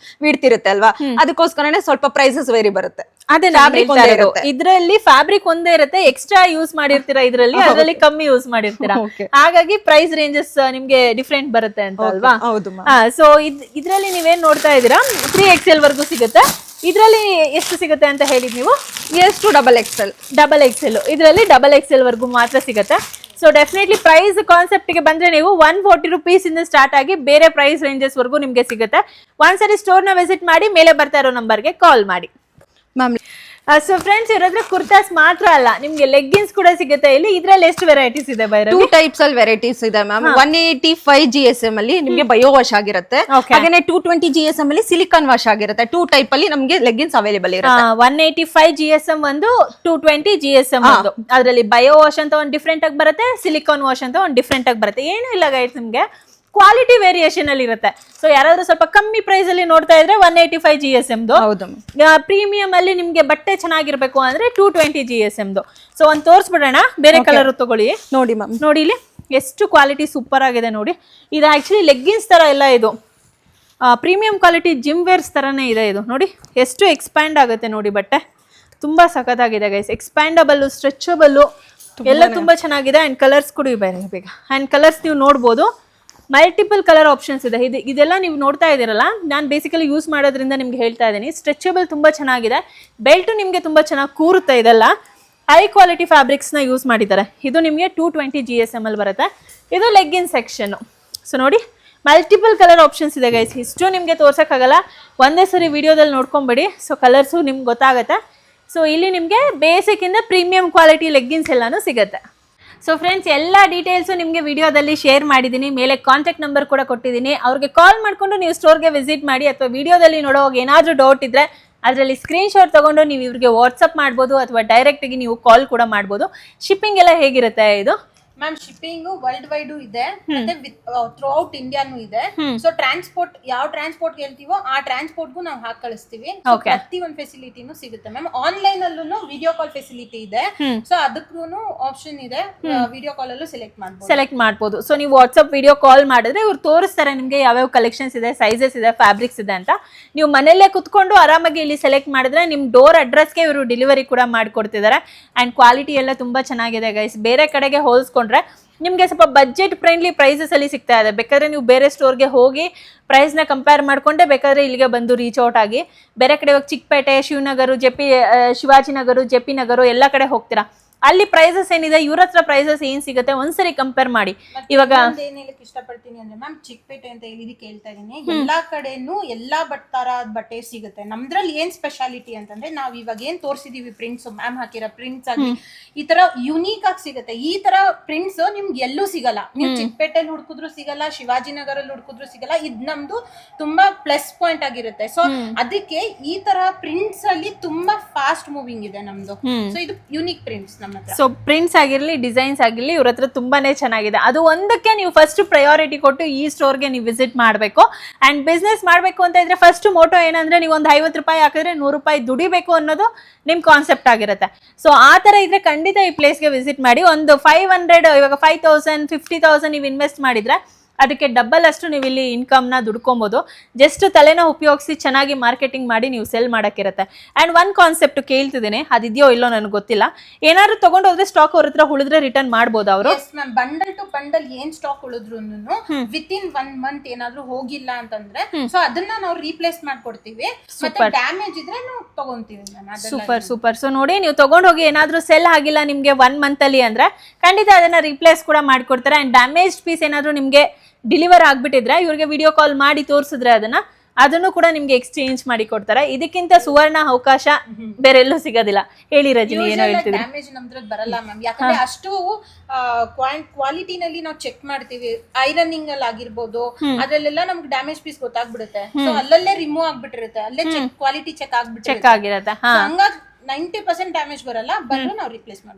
ವಿಡ್ತಿರುತ್ತೆ ಅಲ್ವಾ, ಅದಕ್ಕೋಸ್ಕರನೇ ಸ್ವಲ್ಪ ಪ್ರೈಸಸ್ ವೇರಿ ಬರುತ್ತೆ. ಅದೇ ಫ್ಯಾಬ್ರಿಕ್ ಇದ್ರಲ್ಲಿ ಫ್ಯಾಬ್ರಿಕ್ ಒಂದೇ ಇರುತ್ತೆ, ಎಕ್ಸ್ಟ್ರಾ ಯೂಸ್ ಮಾಡಿರ್ತೀರಾ ಇದ್ರಲ್ಲಿ, ಅದರಲ್ಲಿ ಕಮ್ಮಿ ಯೂಸ್ ಮಾಡಿರ್ತೀರಾ. ಹಾಗಾಗಿ ಪ್ರೈಸ್ ರೇಂಜಸ್ ನಿಮ್ಗೆ ಡಿಫ್ರೆಂಟ್ ಬರುತ್ತೆ ಅಂತ ಅಲ್ವಾ. ಸೊ ಇದ್ರಲ್ಲಿ ನೀವೇನ್ ನೋಡ್ತಾ ಇದೀರಾ 3XL ವರ್ಗೂ ಸಿಗುತ್ತೆ. ಇದ್ರಲ್ಲಿ ಎಷ್ಟು ಸಿಗುತ್ತೆ ಅಂತ ಹೇಳಿದ್ ನೀವು? S to XXL. ಇದರಲ್ಲಿ XXL ವರ್ಗೂ ಮಾತ್ರ ಸಿಗುತ್ತೆ. ಸೊ ಡೆಫಿನೆಟ್ಲಿ ಪ್ರೈಸ್ ಕಾನ್ಸೆಪ್ಟ್ ಗೆ ಬಂದ್ರೆ ನೀವು 140 rupees ಇಂದ ಸ್ಟಾರ್ಟ್ ಆಗಿ ಬೇರೆ ಪ್ರೈಸ್ ರೇಂಜಸ್ ವರ್ಗೂ ನಿಮ್ಗೆ ಸಿಗುತ್ತೆ. ಒಂದ್ಸರಿ ಸ್ಟೋರ್ ನ ವಿಸಿಟ್ ಮಾಡಿ, ಮೇಲೆ ಬರ್ತಾ ಇರೋ ನಂಬರ್ಗೆ ಕಾಲ್ ಮಾಡಿ ಮ್ಯಾಮ್. ಸೊ ಫ್ರೆಂಡ್ಸ್, ಇರೋದ್ರೆ ಕುರ್ತಾಸ್ ಮಾತ್ರ ಅಲ್ಲ, ನಿಮ್ಗೆ ಲೆಗ್ಗಿನ್ಸ್ ಕೂಡ ಸಿಗುತ್ತೆ ಇಲ್ಲಿ. ಇದ್ರಲ್ಲಿ ಎಷ್ಟು ವೆರೈಟೀಸ್ ಇದೆ ಬೈರ? 2 ಟೈಪ್ಸ್ ಅಲ್ಲಿ ವೆರೈಟೀಸ್ ಇದೆ ಮ್ಯಾಮ್. 185 GSM ಅಲ್ಲಿ ನಿಮ್ಗೆ ಬಯೋ ವಾಶ್ ಆಗಿರುತ್ತೆ. ಹಾಗೇನೆ 220 GSM ಅಲ್ಲಿ ಸಿಲಿಕಾನ್ ವಾಶ್ ಆಗಿರುತ್ತೆ. 2 ಟೈಪ್ ಅಲ್ಲಿ ನಮ್ಗೆ ಲೆಗ್ಗಿನ್ಸ್ ಅವೈಲೇಬಲ್ ಇರುತ್ತೆ. 185 GSM ಒಂದು, 220 GSM ಒಂದು. ಅದರಲ್ಲಿ ಬಯೋ ವಾಶ್ ಅಂತ ಒಂದು ಡಿಫ್ರೆಂಟ್ ಆಗಿ ಬರುತ್ತೆ, ಸಿಲಿಕಾನ್ ವಾಶ್ ಅಂತ ಒಂದು ಡಿಫ್ರೆಂಟ್ ಆಗಿ ಬರುತ್ತೆ. ಏನು ಇಲ್ಲ ಗೈಸ್, ನಿಮ್ಗೆ ಕ್ವಾಲಿಟಿ ವೇರಿಯೇಷನ್ ಅಲ್ಲಿ ಇರುತ್ತೆ. ಸೊ ಯಾರಾದ್ರೂ ಸ್ವಲ್ಪ ಕಮ್ಮಿ ಪ್ರೈಸ್ ಅಲ್ಲಿ ನೋಡ್ತಾ ಇದ್ರೆ 185 GSM ಪ್ರೀಮಿಯಂ ಅಲ್ಲಿ ನಿಮ್ಗೆ ಬಟ್ಟೆ ಚೆನ್ನಾಗಿರ್ಬೇಕು ಅಂದ್ರೆ 220 GSM. ಸೊ ಒಂದ್ ತೋರ್ಸ್ಬಿಡೋಣ, ಬೇರೆ ಕಲರ್ ತಗೊಳ್ಳಿ. ನೋಡಿ ಮ್ಯಾಮ್, ನೋಡಿ ಇಲ್ಲಿ ಎಷ್ಟು ಕ್ವಾಲಿಟಿ ಸೂಪರ್ ಆಗಿದೆ ನೋಡಿ. ಇದು ಆಕ್ಚುಲಿ ಲೆಗ್ಗಿನ್ಸ್ ತರ ಇಲ್ಲ, ಇದು ಪ್ರೀಮಿಯಂ ಕ್ವಾಲಿಟಿ ಜಿಮ್ ವೇರ್ಸ್ ತರನೇ ಇದೆ. ಇದು ನೋಡಿ ಎಷ್ಟು ಎಕ್ಸ್ಪ್ಯಾಂಡ್ ಆಗುತ್ತೆ ನೋಡಿ, ಬಟ್ಟೆ ತುಂಬಾ ಸಖತ್ತಾಗಿದೆ ಗೈಸ್. ಎಕ್ಸ್ಪ್ಯಾಂಡಬಲ್, ಸ್ಟ್ರೆಚಬಲ್ ಎಲ್ಲ ತುಂಬಾ ಚೆನ್ನಾಗಿದೆ. ಅಂಡ್ ಕಲರ್ಸ್ ಕೂಡ ಬೇರೆ ಬೇಗ. ಅಂಡ್ ಕಲರ್ಸ್ ನೀವು ನೋಡ್ಬೋದು, ಮಲ್ಟಿಪಲ್ ಕಲರ್ ಆಪ್ಷನ್ಸ್ ಇದೆ. ಇದೆಲ್ಲ ನೀವು ನೋಡ್ತಾ ಇದ್ದೀರಲ್ಲ, ನಾನು ಬೇಸಿಕಲಿ ಯೂಸ್ ಮಾಡೋದ್ರಿಂದ ನಿಮ್ಗೆ ಹೇಳ್ತಾ ಇದ್ದೀನಿ. ಸ್ಟ್ರೆಚಬಲ್ ತುಂಬ ಚೆನ್ನಾಗಿದೆ, ಬೆಲ್ಟು ನಿಮಗೆ ತುಂಬ ಚೆನ್ನಾಗಿ ಕೂರುತ್ತೆ. ಇದೆಲ್ಲ ಹೈ ಕ್ವಾಲಿಟಿ ಫ್ಯಾಬ್ರಿಕ್ಸ್ನ ಯೂಸ್ ಮಾಡಿದ್ದಾರೆ. ಇದು ನಿಮಗೆ 220 GSM ಅಲ್ಲಿ ಬರುತ್ತೆ. ಇದು ಲೆಗ್ಗಿನ್ ಸೆಕ್ಷನ್ನು. ಸೊ ನೋಡಿ, ಮಲ್ಟಿಪಲ್ ಕಲರ್ ಆಪ್ಷನ್ಸ್ ಇದೆ ಗೈಸ್. ಇಷ್ಟು ನಿಮಗೆ ತೋರ್ಸೋಕ್ಕಾಗಲ್ಲ, ಒಂದೇ ಸರಿ ವಿಡಿಯೋದಲ್ಲಿ ನೋಡ್ಕೊಂಬಿಡಿ. ಸೊ ಕಲರ್ಸು ನಿಮ್ಗೆ ಗೊತ್ತಾಗುತ್ತೆ. ಸೊ ಇಲ್ಲಿ ನಿಮಗೆ ಬೇಸಿಕ್ಕಿಂದ ಪ್ರೀಮಿಯಂ ಕ್ವಾಲಿಟಿ ಲೆಗ್ಗಿನ್ಸ್ ಎಲ್ಲನೂ ಸಿಗುತ್ತೆ. ಸೊ ಫ್ರೆಂಡ್ಸ್, ಎಲ್ಲ ಡೀಟೇಲ್ಸು ನಿಮಗೆ ವಿಡಿಯೋದಲ್ಲಿ ಶೇರ್ ಮಾಡಿದ್ದೀನಿ. ಮೇಲೆ ಕಾಂಟ್ಯಾಕ್ಟ್ ನಂಬರ್ ಕೂಡ ಕೊಟ್ಟಿದ್ದೀನಿ. ಅವ್ರಿಗೆ ಕಾಲ್ ಮಾಡಿಕೊಂಡು ನೀವು ಸ್ಟೋರ್ಗೆ ವಿಸಿಟ್ ಮಾಡಿ, ಅಥವಾ ವಿಡಿಯೋದಲ್ಲಿ ನೋಡೋವಾಗ ಏನಾದರೂ ಡೌಟ್ ಇದ್ದರೆ ಅದರಲ್ಲಿ ಸ್ಕ್ರೀನ್ಶಾಟ್ ತೊಗೊಂಡು ನೀವು ಇವ್ರಿಗೆ ವಾಟ್ಸಪ್ ಮಾಡ್ಬೋದು, ಅಥವಾ ಡೈರೆಕ್ಟಾಗಿ ನೀವು ಕಾಲ್ ಕೂಡ ಮಾಡ್ಬೋದು. ಶಿಪ್ಪಿಂಗ್ ಎಲ್ಲ ಹೇಗಿರುತ್ತೆ ಇದು? ಮ್ಯಾಮ್ ಶಿಪ್ಪಿಂಗ್ ವರ್ಲ್ಡ್ ವೈಡ್ ಇದೆ, ಮತ್ತೆ ಥ್ರೂ ಔಟ್ ಇಂಡಿಯಾನು ಇದೆ. ಸೊ ಟ್ರಾನ್ಸ್ಪೋರ್ಟ್, ಯಾವ ಟ್ರಾನ್ಸ್ಪೋರ್ಟ್ ಹೇಳ್ತೀವೋ ಆ ಟ್ರಾನ್ಸ್ಪೋರ್ಟ್ಗೂ ನಾವು ಹಾಕಿ ಕಳಿಸ್ತೀವಿ. ಪ್ರತಿ ಒಂದು ಫೆಸಿಲಿಟಿನೂ ಸಿಗುತ್ತೆ ಮ್ಯಾಮ್. ಆನ್ಲೈನ್ ಅಲ್ಲೂ ವಿಡಿಯೋ ಕಾಲ್ ಫೆಸಿಲಿಟಿ ಇದೆ. ಸೊ ಅದಕ್ಕೂ ಆಪ್ಷನ್ ಇದೆ, ವಿಡಿಯೋ ಕಾಲ್ ಅಲ್ಲೂ ಸೆಲೆಕ್ಟ್ ಮಾಡ್ಬೋದು. ಸೊ ನೀವು ವಾಟ್ಸಪ್ ವಿಡಿಯೋ ಕಾಲ್ ಮಾಡಿದ್ರೆ ಇವ್ರು ತೋರಿಸ್ತಾರೆ ನಿಮ್ಗೆ ಯಾವ್ಯಾವ ಕಲೆಕ್ಷನ್ಸ್ ಇದೆ, ಸೈಜಸ್ ಇದೆ, ಫ್ಯಾಬ್ರಿಕ್ಸ್ ಇದೆ ಅಂತ. ನೀವು ಮನೆಯಲ್ಲೇ ಕುತ್ಕೊಂಡು ಆರಾಮಾಗಿ ಇಲ್ಲಿ ಸೆಲೆಕ್ಟ್ ಮಾಡಿದ್ರೆ ನಿಮ್ ಡೋರ್ ಅಡ್ರೆಸ್ಗೆ ಇವರು ಡೆಲಿವರಿ ಕೂಡ ಮಾಡ್ಕೊಡ್ತಿದ್ದಾರೆ. ಅಂಡ್ ಕ್ವಾಲಿಟಿ ಎಲ್ಲ ತುಂಬಾ ಚೆನ್ನಾಗಿದೆ ಗೈಸ್. ಬೇರೆ ಕಡೆಗೆ ಹೋಲಿಸ್ಕೊಂಡು ನಿಮ್ಗೆ ಸ್ವಲ್ಪ ಬಜೆಟ್ ಫ್ರೆಂಡ್ಲಿ ಪ್ರೈಸಸ್ ಅಲ್ಲಿ ಸಿಗ್ತಾ ಇದೆ. ಬೇಕಾದ್ರೆ ನೀವು ಬೇರೆ ಸ್ಟೋರ್ಗೆ ಹೋಗಿ ಪ್ರೈಸ್ ನ ಕಂಪೇರ್ ಮಾಡ್ಕೊಂಡೆ ಬೇಕಾದ್ರೆ ಇಲ್ಲಿಗೆ ಬಂದು ರೀಚ್ ಔಟ್ ಆಗಿ, ಬೇರೆ ಕಡೆ ಹೋಗಿ ಚಿಕ್ಕಪೇಟೆ, ಶಿವನಗರ, ಶಿವಾಜಿನಗರ, ಜೆಪಿ ನಗರ ಎಲ್ಲ ಕಡೆ ಹೋಗ್ತೀರಾ, ಅಲ್ಲಿ ಪ್ರೈಸಸ್ ಏನಿದೆ, ಇವ್ರ ಹತ್ರ ಪ್ರೈಸಸ್ ಏನ್ ಸಿಗುತ್ತೆ ಒಂದ್ಸರಿ ಕಂಪೇರ್ ಮಾಡಿ. ಇವಾಗ ಏನ್ ಹೇಳಕ್ ಇಷ್ಟಪಡ್ತೀನಿ ಅಂದ್ರೆ ಮ್ಯಾಮ್, ಚಿಕ್ಕಪೇಟೆ ಅಂತ ಹೇಳಿದಿ ಕೇಳ್ತಾ ಇದೀನಿ, ಎಲ್ಲಾ ಕಡೆನೂ ಎಲ್ಲಾ ತರ ಬಟ್ಟೆ ಸಿಗುತ್ತೆ. ನಮ್ದ್ರಲ್ಲಿ ಏನ್ ಸ್ಪೆಷಾಲಿಟಿ ಅಂತಂದ್ರೆ, ನಾವ್ ಇವಾಗ ಏನ್ ತೋರ್ಸಿದೀವಿ ಪ್ರಿಂಟ್ಸ್, ಮ್ಯಾಮ್ ಹಾಕಿರೋ ಪ್ರಿಂಟ್ಸ್ ಆಗ್ಲಿ, ಈ ತರ ಯುನೀಕ್ ಆಗಿ ಸಿಗುತ್ತೆ. ಈ ತರ ಪ್ರಿಂಟ್ಸ್ ನಿಮ್ಗೆ ಎಲ್ಲೂ ಸಿಗಲ್ಲ. ನೀವು ಚಿಕ್ಕಪೇಟೆಯಲ್ಲಿ ಹುಡುಕಿದ್ರು ಸಿಗಲ್ಲ, ಶಿವಾಜಿನಗರಲ್ಲಿ ಹುಡುಕಿದ್ರು ಸಿಗಲ್ಲ. ಇದ್ ನಮ್ದು ತುಂಬಾ ಪ್ಲಸ್ ಪಾಯಿಂಟ್ ಆಗಿರುತ್ತೆ. ಸೊ ಅದಕ್ಕೆ ಈ ತರ ಪ್ರಿಂಟ್ಸ್ ಅಲ್ಲಿ ತುಂಬಾ ಫಾಸ್ಟ್ ಮೂವಿಂಗ್ ಇದೆ ನಮ್ದು. ಸೊ ಇದು ಯುನೀಕ್ ಪ್ರಿಂಟ್ಸ್. ಸೊ ಪ್ರಿಂಟ್ಸ್ ಆಗಿರ್ಲಿ, ಡಿಸೈನ್ಸ್ ಆಗಿರ್ಲಿ, ಇವ್ರ ಹತ್ರ ತುಂಬಾನೇ ಚೆನ್ನಾಗಿದೆ. ಅದು ಒಂದಕ್ಕೆ ನೀವು ಫಸ್ಟ್ ಪ್ರಯಾರಿಟಿ ಕೊಟ್ಟು ಈ ಸ್ಟೋರ್ಗೆ ನೀವು ವಿಸಿಟ್ ಮಾಡಬೇಕು. ಅಂಡ್ ಬಿಸ್ನೆಸ್ ಮಾಡಬೇಕು ಅಂತ ಇದ್ರೆ ಫಸ್ಟ್ ಮೋಟೋ ಏನಂದ್ರೆ, ನೀವು ಒಂದು 50 ರೂಪಾಯಿ ಹಾಕಿದ್ರೆ 100 ರೂಪಾಯಿ ದುಡಿಬೇಕು ಅನ್ನೋದು ನಿಮ್ ಕಾನ್ಸೆಪ್ಟ್ ಆಗಿರುತ್ತೆ. ಸೊ ಆ ತರ ಇದ್ರೆ ಖಂಡಿತ ಈ ಪ್ಲೇಸ್ಗೆ ವಿಸಿಟ್ ಮಾಡಿ. ಒಂದು 500, ಇವಾಗ 5000, 50,000 ನೀವು ಇನ್ವೆಸ್ಟ್ ಮಾಡಿದ್ರೆ ಅದಕ್ಕೆ ಡಬಲ್ ಅಷ್ಟು ನೀವು ಇಲ್ಲಿ ಇನ್ಕಮ್ನ ದುಡ್ಕೊಬೋದು. ಜಸ್ಟ್ ತಲೆನ ಉಪಯೋಗಿಸಿ ಚೆನ್ನಾಗಿ ಮಾರ್ಕೆಟಿಂಗ್ ಮಾಡಿ ನೀವು ಸೆಲ್ ಮಾಡೋಕ್ಕಿರುತ್ತೆ. ಆ್ಯಂಡ್ ಒನ್ ಕಾನ್ಸೆಪ್ಟ್ ಕೇಳ್ತಿದ್ದೀನಿ, ಅದಿದೆಯೋ ಇಲ್ಲೋ ನನಗೆ ಗೊತ್ತಿಲ್ಲ, ಏನಾದ್ರು ತಗೊಂಡು ಹೋದ್ರೆ ಸ್ಟಾಕ್ ಅವ್ರ ಹತ್ರ ಉಳಿದ್ರೆ ರಿಟರ್ನ್ ಮಾಡ್ಬೋದು ಅವರು? ಬಂಡಲ್ ಟು ಬಂಡಲ್ ಏನ್ ಸ್ಟಾಕ್ ಉಳಿದ್ರು ವಿತ್ ಇನ್ 1 ಮಂತ್ ಏನಾದ್ರು ಹೋಗಿಲ್ಲ ಅಂತಂದ್ರೆ ಸೊ ಅದನ್ನ ನಾವು ರೀಪ್ಲೇಸ್ ಮಾಡ್ಕೊಡ್ತೀವಿ. ಮತ್ತೆ ಡ್ಯಾಮೇಜ್ ಇದ್ರೆ ನಾವು ತಗೊಂತೀವಿ. ಸೂಪರ್. ಸೊ ನೋಡಿ, ನೀವು ತಗೊಂಡ್ ಹೋಗಿ ಏನಾದ್ರೂ ಸೆಲ್ ಆಗಿಲ್ಲ ನಿಮ್ಗೆ 1 ಮಂತ್ ಅಲ್ಲಿ ಅಂದ್ರೆ ಖಂಡಿತ ಅದನ್ನ ರಿಪ್ಲೇಸ್ ಕೂಡ ಮಾಡ್ಕೊಡ್ತಾರೆ. ಅಂಡ್ ಡ್ಯಾಮೇಜ್ ಪೀಸ್ ಏನಾದ್ರು ನಿಮ್ಗೆ ಡೆಲಿವರ್ ಆಗ್ಬಿಟ್ಟಿದ್ರೆ ಇವ್ರಿಗೆ ವಿಡಿಯೋ ಕಾಲ್ ಮಾಡಿ ತೋರಿಸಿದ್ರೆ ಅದನ್ನು ಕೂಡ ನಿಮ್ಗೆ ಎಕ್ಸ್ಚೇಂಜ್ ಮಾಡಿ ಕೊಡ್ತಾರೆ. ಇದಕ್ಕಿಂತ ಸುವರ್ಣ ಅವಕಾಶ ಬೇರೆ ಎಲ್ಲೂ ಸಿಗೋದಿಲ್ಲ. ಹೇಳಿ ರಜನಿ, ಏನೋ ಹೇಳ್ತಿದ್ರಿ? ಡ್ಯಾಮೇಜ್ ನಮ್ದ್ರಲ್ಲಿ ಬರಲ್ಲ ಮ್ಯಾಮ್, ಯಾಕಂದ್ರೆ ಅಷ್ಟು ಕ್ವಾಲಿಟಿನಲ್ಲಿ ನಾವು ಚೆಕ್ ಮಾಡ್ತೀವಿ. ಐರನಿಂಗ್ ಅಲ್ಲಿ ಆಗಿರ್ಬೋದು, ಅದ್ರಲ್ಲೆಲ್ಲ ನಮ್ಗೆ ಡ್ಯಾಮೇಜ್ ಪೀಸ್ ಗೊತ್ತಾಗ್ಬಿಡುತ್ತೆ. ಸೊ ಅಲ್ಲಲ್ಲೇ ರಿಮೂವ್ ಆಗ್ಬಿಟ್ಟಿರುತ್ತೆ, ಅಲ್ಲೇ ಕ್ವಾಲಿಟಿ ಚೆಕ್ ಆಗಿರುತ್ತೆ. ಹಂಗಾಗಿ 90% ಡ್ಯಾಮೇಜ್ ಬರಲ್ಲ, ಬಂದು ನಾವು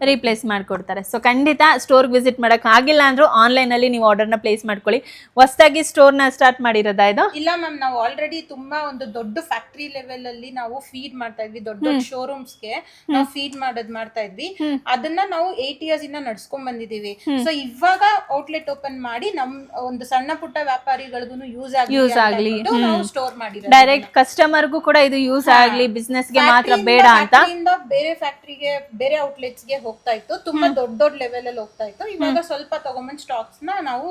ರೀಪ್ಲೇಸ್ ಮಾಡ್ಕೊಡ್ತಾರೆ. ಸೊ ಖಂಡಿತ ಸ್ಟೋರ್ಗೆ ವಿಸಿಟ್ ಮಾಡಕ್ ಆಗಿಲ್ಲ ಅಂದ್ರೂ ಆನ್ಲೈನ್ ಅಲ್ಲಿ ನೀವು ಆರ್ಡರ್ನ ಪ್ಲೇಸ್ ಮಾಡ್ಕೊಳ್ಳಿ. ಹೊಸದಾಗಿ ಸ್ಟೋರ್ನ ಸ್ಟಾರ್ಟ್ ಮಾಡಿರೋದಾ ಇದು? ಇಲ್ಲ ಮ್ಯಾಮ್, ನಾವು ಆಲ್ರೆಡಿ ತುಂಬಾ ಒಂದು ದೊಡ್ಡ ಫ್ಯಾಕ್ಟರಿ ಲೆವೆಲ್ ಅಲ್ಲಿ ನಾವು ಫೀಡ್ ಮಾಡ್ತಾ ಇದ್ವಿ. ದೊಡ್ಡ ದೊಡ್ಡ ಶೋರೂಮ್ಸ್ಗೆ ನಾವು ಫೀಡ್ ಮಾಡ್ತಾ ಇದ್ವಿ. ಅದನ್ನ ನಾವು 8 years ಇಂದ ನಡ್ಸ್ಕೊಂಡ್ ಬಂದಿದೀವಿ. ಸೊ ಇವಾಗ ಔಟ್ಲೆಟ್ ಓಪನ್ ಮಾಡಿ ನಮ್ ಒಂದು ಸಣ್ಣ ಪುಟ್ಟ ವ್ಯಾಪಾರಿಗಳಿಗೂ ಯೂಸ್ ಆಗ್ಲಿ ನಾವು ಸ್ಟೋರ್ ಮಾಡಿರೋದು. ಡೈರೆಕ್ಟ್ ಕಸ್ಟಮರ್ಗೂ ಕೂಡ ಇದು ಯೂಸ್ ಆಗ್ಲಿ, ಬಿಸ್ನೆಸ್ ಗೆ ಮಾತ್ರ ಬೇಡ ಅಂತ ಬೇರೆ ಫ್ಯಾಕ್ಟರಿಗೆ, ಬೇರೆ ಔಟ್ಲೆಟ್ಸ್ ಗೆ ಹೋಗ್ತಾ ಇತ್ತು. ತುಂಬಾ ದೊಡ್ಡ ಲೆವೆಲ್ ಅಲ್ಲಿ ಹೋಗ್ತಾ ಇತ್ತು. ಇವಾಗ ಸ್ವಲ್ಪ ತಗೊಂಬಂದ್ ಸ್ಟಾಕ್ಸ್ ನ ನಾವು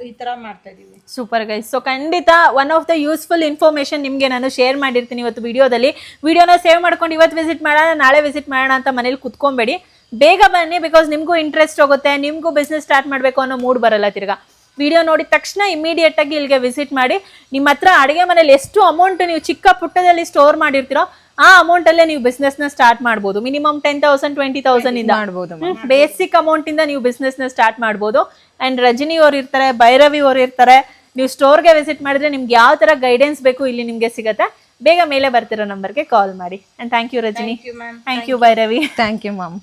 ಈ ತರ ಮಾಡ್ತಾ ಇದೀವಿ. Super guys. ಸೊ ಖಂಡಿತ one of the useful information ನಿಮ್ಗೆ ನಾನು ಶೇರ್ ಮಾಡಿರ್ತೀನಿ ಇವತ್ತು ವಿಡಿಯೋದಲ್ಲಿ. ವಿಡಿಯೋನ ಸೇವ್ ಮಾಡ್ಕೊಂಡು ಇವತ್ತು ವಿಸಿಟ್ ಮಾಡೋಣ, ನಾಳೆ ವಿಸಿಟ್ ಮಾಡೋಣ ಅಂತ ಮನೇಲಿ ಕುತ್ಕೊಂಬೇಡಿ, ಬೇಗ ಬನ್ನಿ. ಬಿಕಾಸ್ ನಿಮ್ಗೂ ಇಂಟ್ರೆಸ್ಟ್ ಹೋಗುತ್ತೆ, ನಿಮ್ಗೂ ಬಿಸ್ನೆಸ್ ಸ್ಟಾರ್ಟ್ ಮಾಡಬೇಕು ಅನ್ನೋ ಮೂಡ್ ಬರಲ್ಲ. ತಿರ್ಗಾ ವಿಡಿಯೋ ನೋಡಿದ ತಕ್ಷಣ ಇಮಿಡಿಯೇಟ್ ಆಗಿ ಇಲ್ಲಿಗೆ ವಿಸಿಟ್ ಮಾಡಿ. ನಿಮ್ಮ ಹತ್ರ ಅಡುಗೆ ಮನೇಲಿ ಎಷ್ಟು ಅಮೌಂಟ್ ನೀವು ಚಿಕ್ಕ ಪುಟ್ಟದಲ್ಲಿ ಸ್ಟೋರ್ ಮಾಡಿರ್ತೀರೋ ಆ ಅಮೌಂಟ್ ಅಲ್ಲೇ ನೀವು ಬಿಸ್ನೆಸ್ ನ ಸ್ಟಾರ್ಟ್ ಮಾಡ್ಬೋದು. ಮಿನಿಮಮ್ 10,000 20,000 ಇಂದ ಬೇಸಿಕ್ ಅಮೌಂಟ್ ಇಂದ ನೀವು ಬಿಸ್ನೆಸ್ ನ ಸ್ಟಾರ್ಟ್ ಮಾಡ್ಬೋದು. ಅಂಡ್ ರಜನಿ ಅವ್ರು ಇರ್ತಾರೆ, ಭೈರವಿ ಅವ್ರು ಇರ್ತಾರೆ. ನೀವು ಸ್ಟೋರ್ಗೆ ವಿಸಿಟ್ ಮಾಡಿದ್ರೆ ನಿಮ್ಗೆ ಯಾವ ತರ ಗೈಡೆನ್ಸ್ ಬೇಕು ಇಲ್ಲಿ ನಿಮ್ಗೆ ಸಿಗುತ್ತೆ. ಬೇಗ ಮೇಲೆ ಬರ್ತಿರೋ ನಂಬರ್ಗೆ ಕಾಲ್ ಮಾಡಿ. And thank you Rajani, thank you Bhairavi, thank you ma'am.